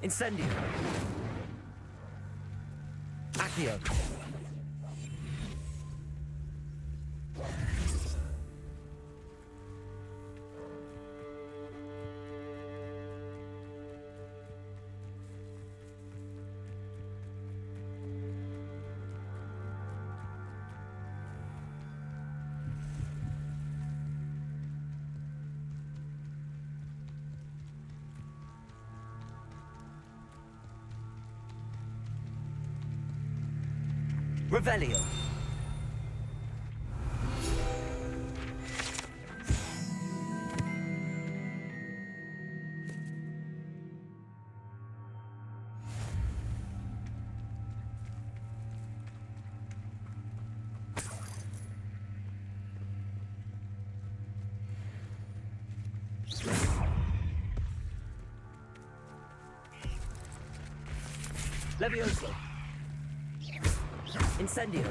Incendio. Accio. Revelio. Levioso. Incendio.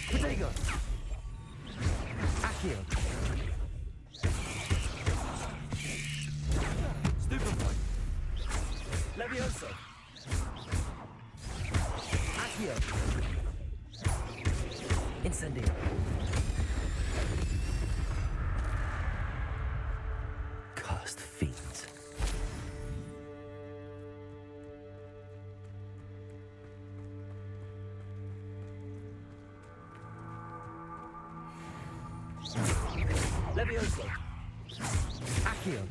Protego. Accio. Stupefy. Levioso! Accio! Incendio! Cursed fiends. Levioso! Accio!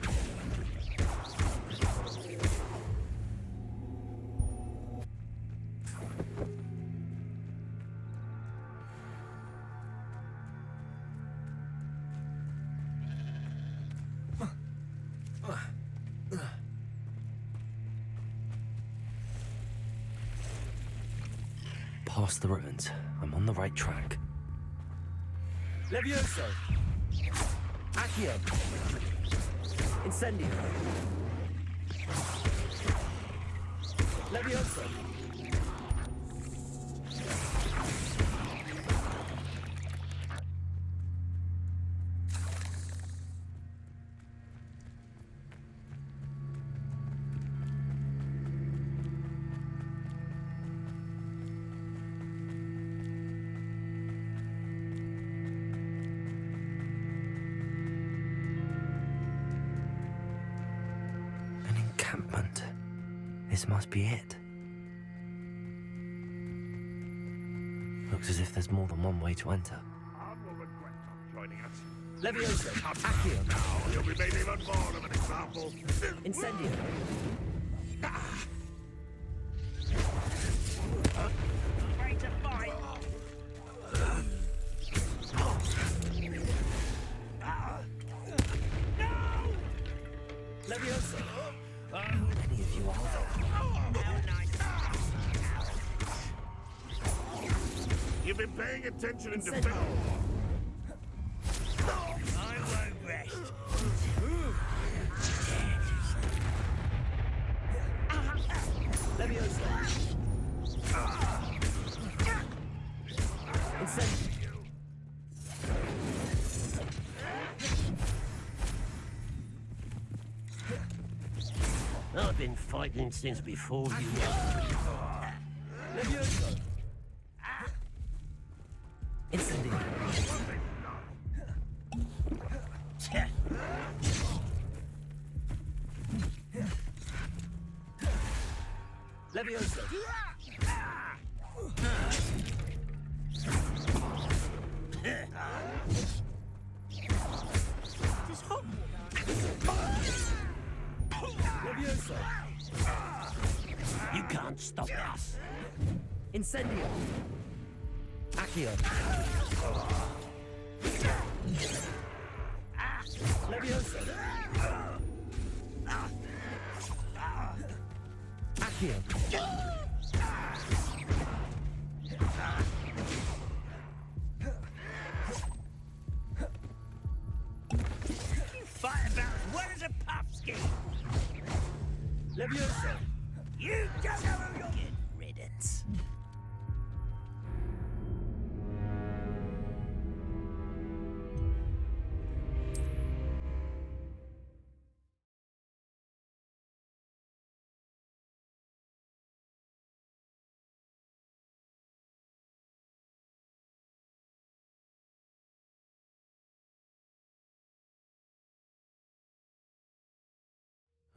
Past the ruins. I'm on the right track. Levioso! Accio! Incendio! Levioso! An encampment. This must be it. Looks as if there's more than one way to enter. Levioso! Accio! Now you'll be made even more of an example. Incendio! Ready to fight? Levioso! Any of you are You've been paying attention in Incendio. defense. I won't rest. Levioso! Incendio! I've been fighting since before you Levioso! Incendio! Levioso! This Hogwarts. Levioso! You can't stop us. Incendio! Accio! Levioso! Accio! You fight about as well as a puff ski. Levioso! You don't know who you're... Good riddance.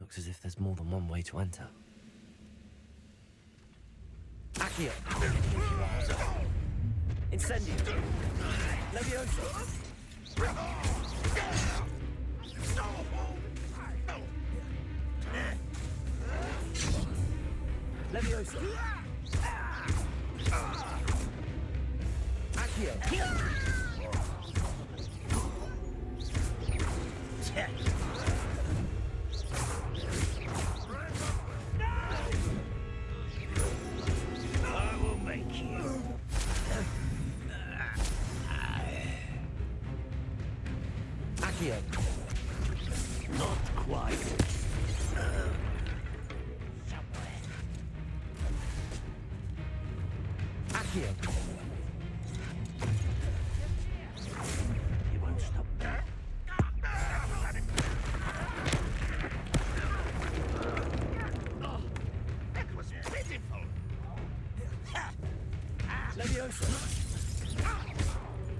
Looks as if there's more than one way to enter. Accio! Incendio! Levioso! Levioso! Accio! I will make you. Accio! Not quite. Accio! You won't stop. Levioso!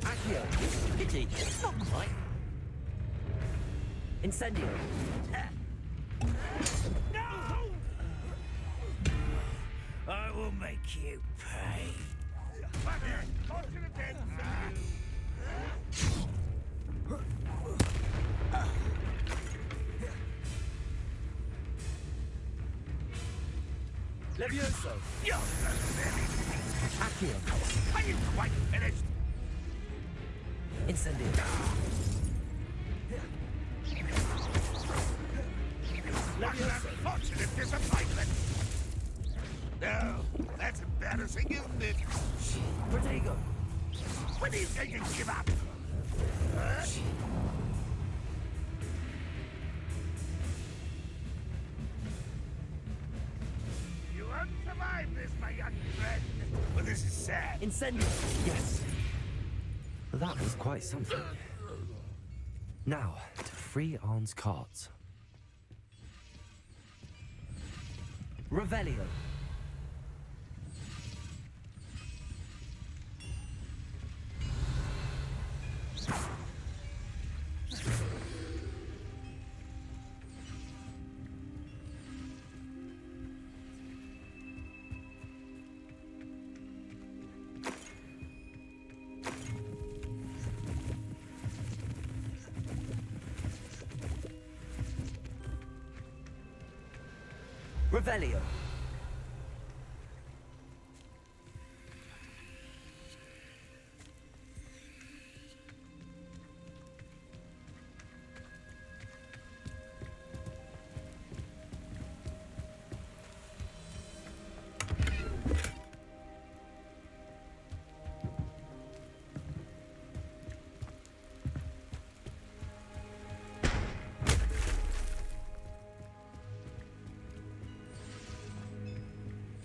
Accio! Pity, it's not quite. Incendio! I will make you pay. Levioso! Accio! Are you quite finished? Incendio! What an unfortunate disappointment! No, that's embarrassing, isn't it? Protego! When are you going to give up? You won't survive this, my young friend. Well, this is sad. Incendio! Yes! That was quite something. Now, to free Arn's cards. Revelio. Revelio.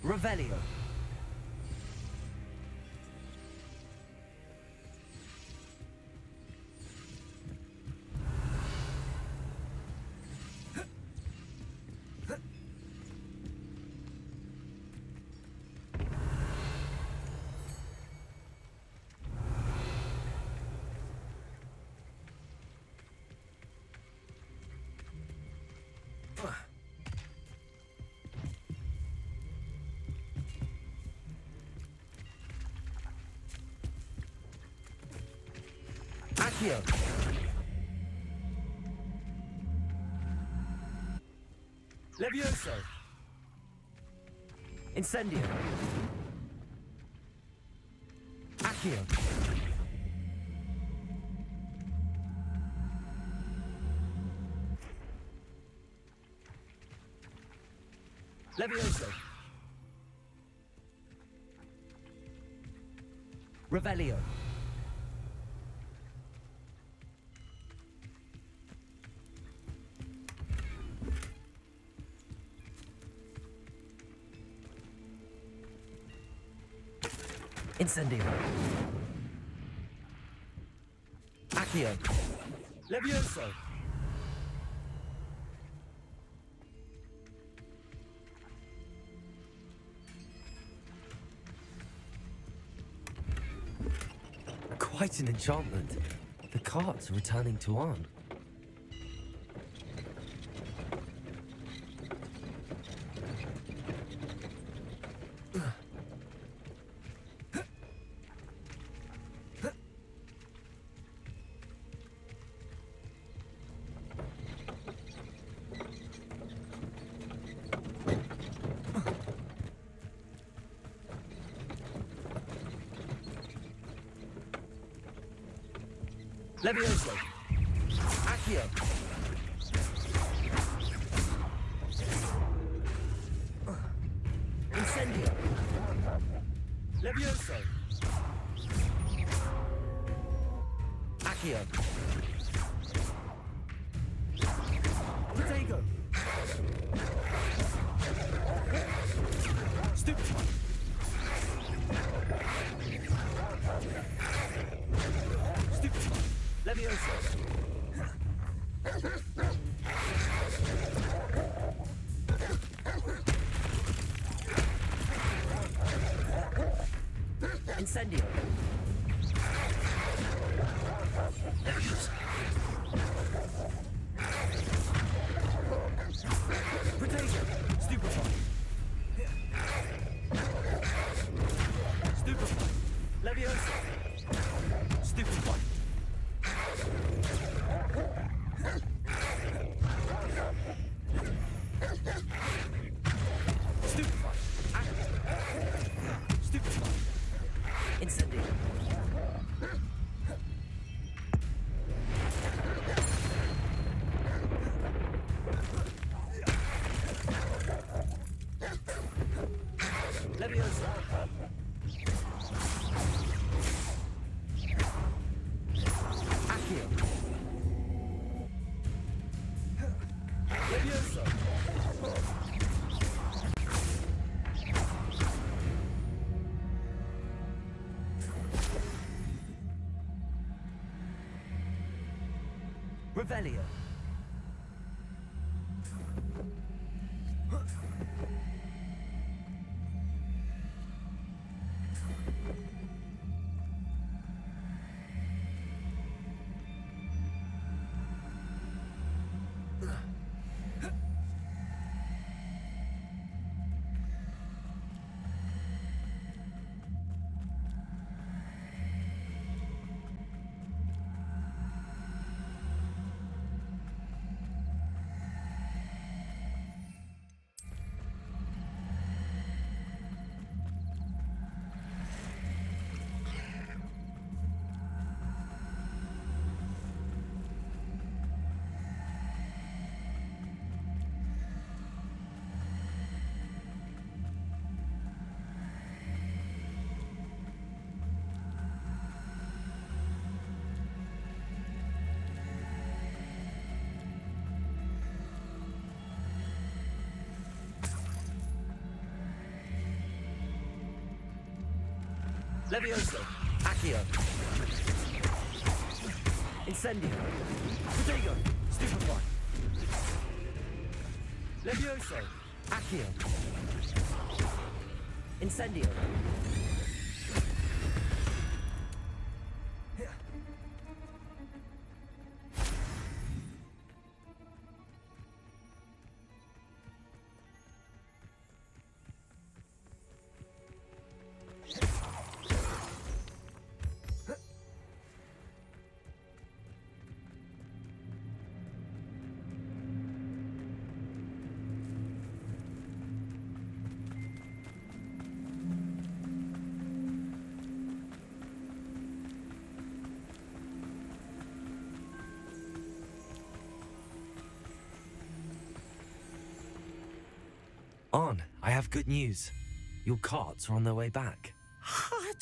Revelio. Accio. Levioso. Incendio. Accio. Levioso. Revelio. Incendio. Accio. Levioso. Quite an enchantment. The carts are returning to Arn. Levioso. Accio. Incendio. Levioso. Accio. Protego. Stupefy. Stupefy. Levioso. Incendio. Potato. Stupefy. Stupefy. Leviosa. Stupefy. Stupefy. Stupefy. Incendio. Leviosa. Accio. Leviosa. Revelio. Levioso. Accio. Incendio. Protego. Stupefy. Levioso. Accio. Incendio. On, I have good news. Your carts are on their way back. I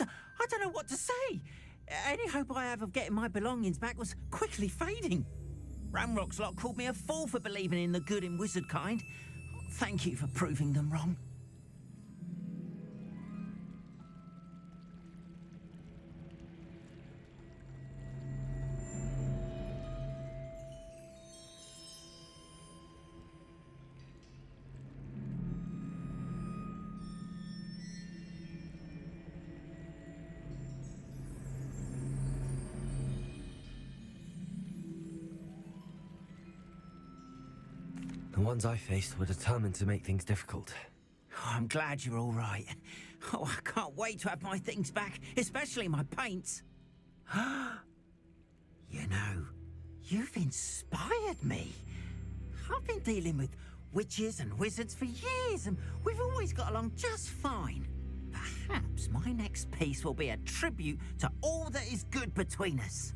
don't know what to say. Any hope I have of getting my belongings back was quickly fading. Ranrock's lot called me a fool for believing in the good in wizard kind. Thank you for proving them wrong. The ones I faced were determined to make things difficult. Oh, I'm glad you're all right. Oh, I can't wait to have my things back, especially my paints. You know, you've inspired me. I've been dealing with witches and wizards for years, and we've always got along just fine. Perhaps my next piece will be a tribute to all that is good between us.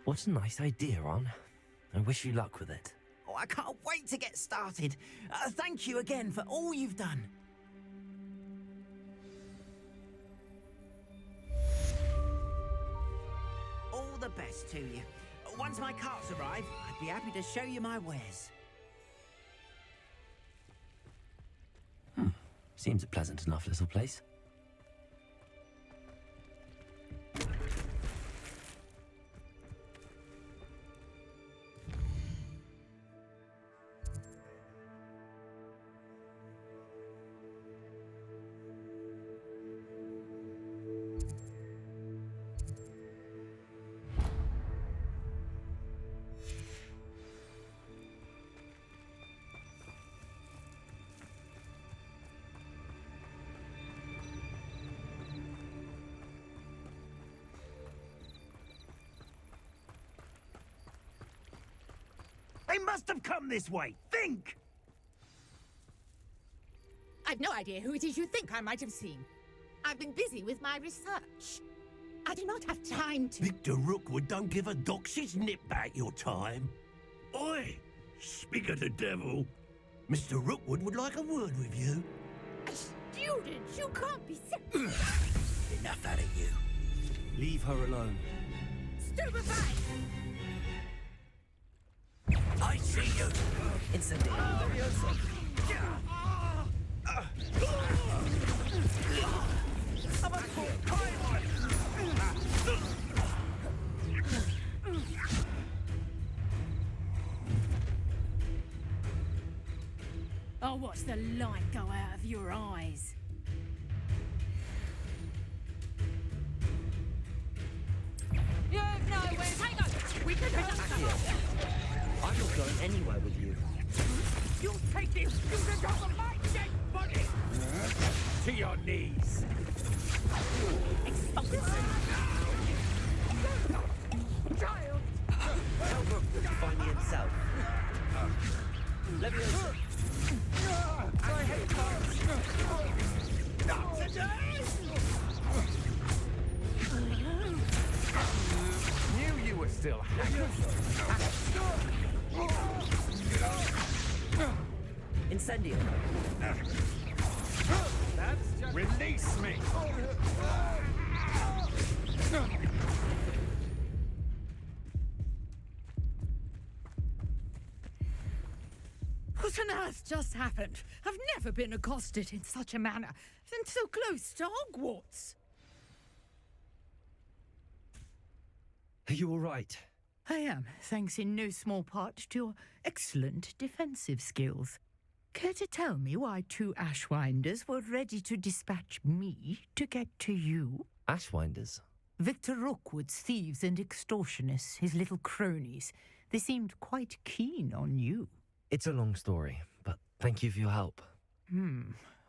What a nice idea, Ron. I wish you luck with it. Oh, I can't wait to get started. Thank you again for all you've done. All the best to you. Once my carts arrive, I'd be happy to show you my wares. Seems a pleasant enough little place. They must have come this way. Think! I've no idea who it is you think I might have seen. I've been busy with my research. I do not have time to... Victor Rookwood don't give a doxy's nip back your time. Oi! Speak of the devil. Mr. Rookwood would like a word with you. A student? You can't be serious. Enough out of you. Leave her alone. Stupefy! I see you! Incendio. Leviosa. I'll watch the light go out of your eyes. You have nowhere to take us! We can I'm not going anywhere with you. You take this student off of my dead body! To your knees! Child! Tell Rookwood to find me himself. Leviosa. I hate cards! Not today! Knew you were still hanging. Incendio. Release me! What on earth just happened? I've never been accosted in such a manner, and so close to Hogwarts. Are you all right? I am, thanks in no small part to your excellent defensive skills. Care to tell me why two Ashwinders were ready to dispatch me to get to you? Ashwinders? Victor Rookwood's thieves and extortionists, his little cronies. They seemed quite keen on you. It's a long story, but thank you for your help.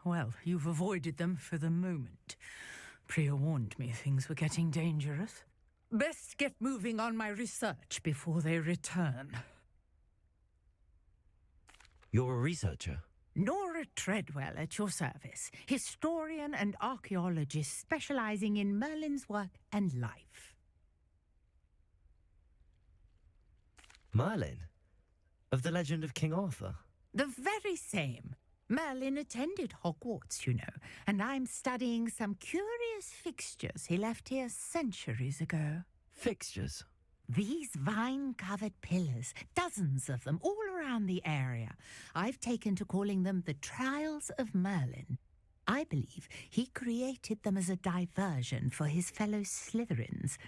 Well, you've avoided them for the moment. Priya warned me things were getting dangerous. Best get moving on my research before they return. You're a researcher? Nora Treadwell at your service, historian and archaeologist specializing in Merlin's work and life. Merlin? Of the legend of King Arthur? The very same. Merlin attended Hogwarts, you know, and I'm studying some curious fixtures he left here centuries ago. Fixtures? These vine-covered pillars, dozens of them, all around the area. I've taken to calling them the Trials of Merlin. I believe he created them as a diversion for his fellow Slytherins.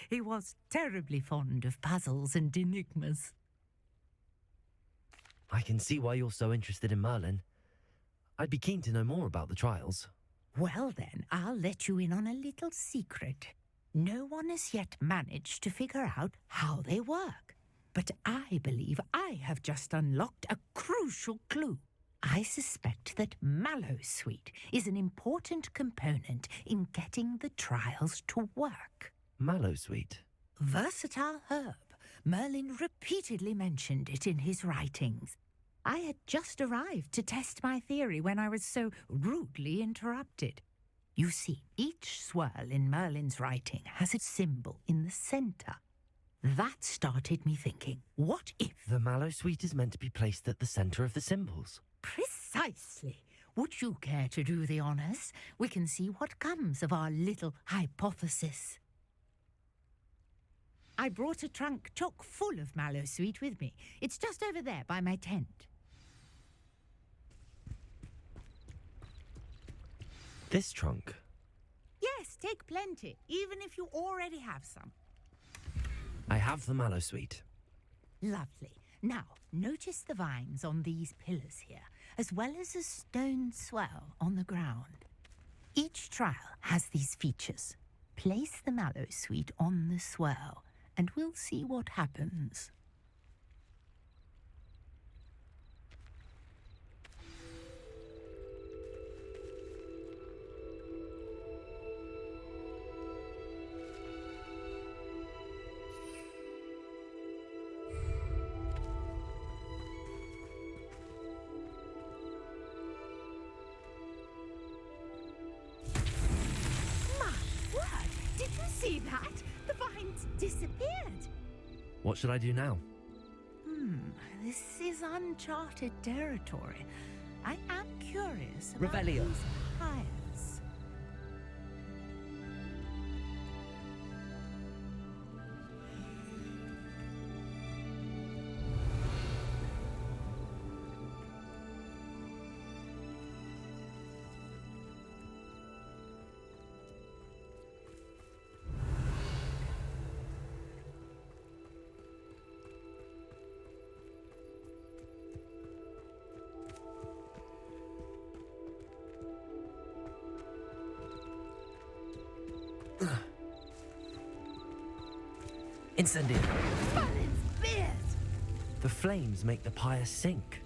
He was terribly fond of puzzles and enigmas. I can see why you're so interested in Merlin. I'd be keen to know more about the trials. Well then, I'll let you in on a little secret. No one has yet managed to figure out how they work. But I believe I have just unlocked a crucial clue. I suspect that Mallowsweet is an important component in getting the trials to work. Mallowsweet? Versatile herb. Merlin repeatedly mentioned it in his writings. I had just arrived to test my theory when I was so rudely interrupted. You see, each swirl in Merlin's writing has a symbol in the centre. That started me thinking, what if... The Mallowsweet is meant to be placed at the centre of the symbols. Precisely. Would you care to do the honours? We can see what comes of our little hypothesis. I brought a trunk chock full of Mallowsweet with me. It's just over there by my tent. This trunk? Yes, take plenty, even if you already have some. I have the mallow sweet. Lovely. Now, notice the vines on these pillars here, as well as a stone swell on the ground. Each trial has these features. Place the mallow sweet on the swell, and we'll see what happens. See that? The vines disappeared. What should I do now? This is uncharted territory. I am curious about Revelio. these hires. Incendio. Balin's beard! The flames make the pyre sink.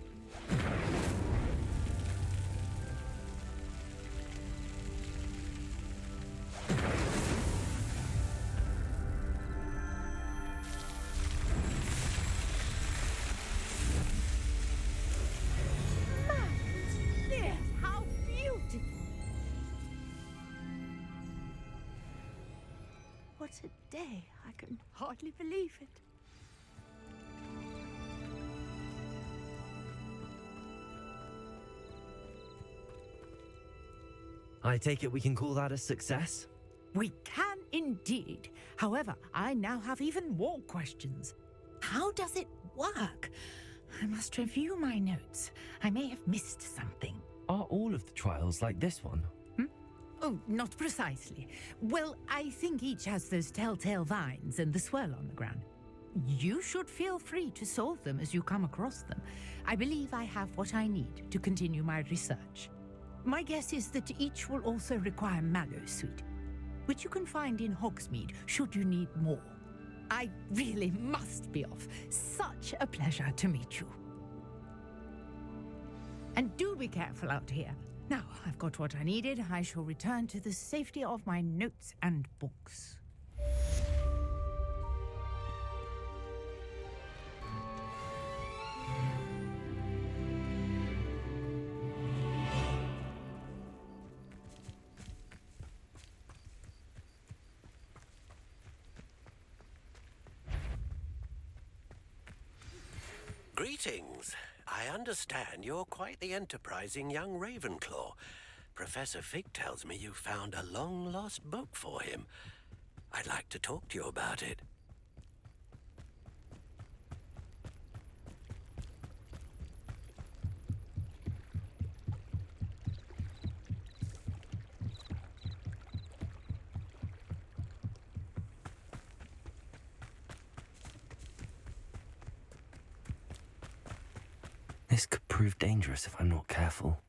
How beautiful! What a day! I can hardly believe it. I take it we can call that a success? We can indeed. However, I now have even more questions. How does it work? I must review my notes. I may have missed something. Are all of the trials like this one? Oh, not precisely. Well, I think each has those telltale vines and the swirl on the ground. You should feel free to solve them as you come across them. I believe I have what I need to continue my research. My guess is that each will also require mallow sweet, which you can find in Hogsmeade should you need more. I really must be off. Such a pleasure to meet you. And do be careful out here. Now, I've got what I needed. I shall return to the safety of my notes and books. Greetings. I understand you're quite the enterprising young Ravenclaw. Professor Fig tells me you found a long-lost book for him. I'd like to talk to you about it. This could prove dangerous if I'm not careful.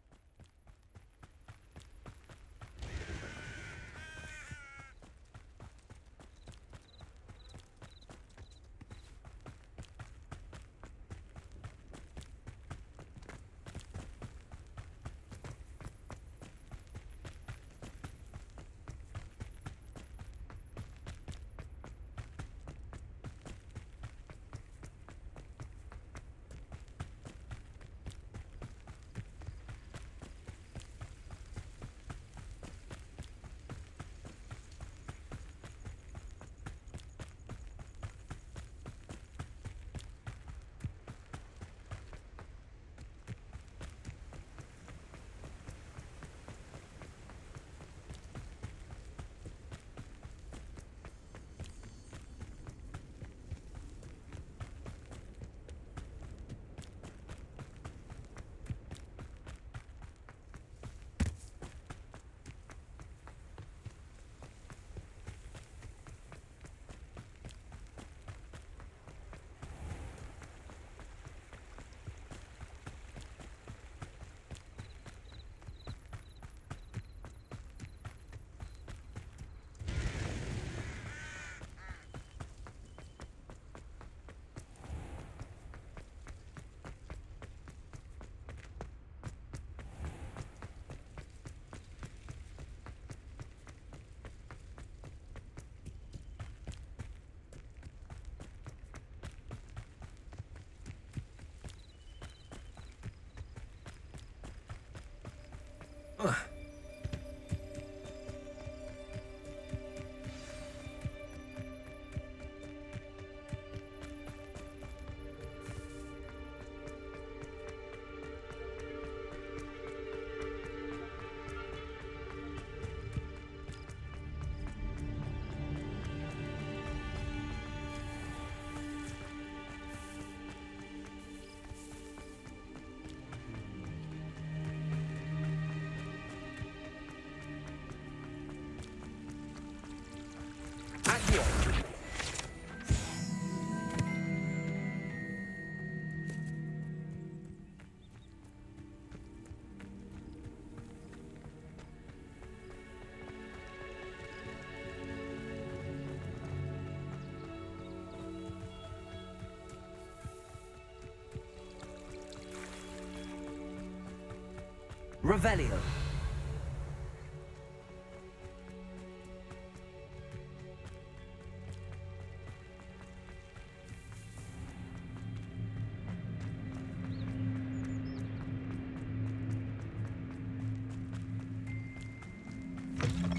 Revelio.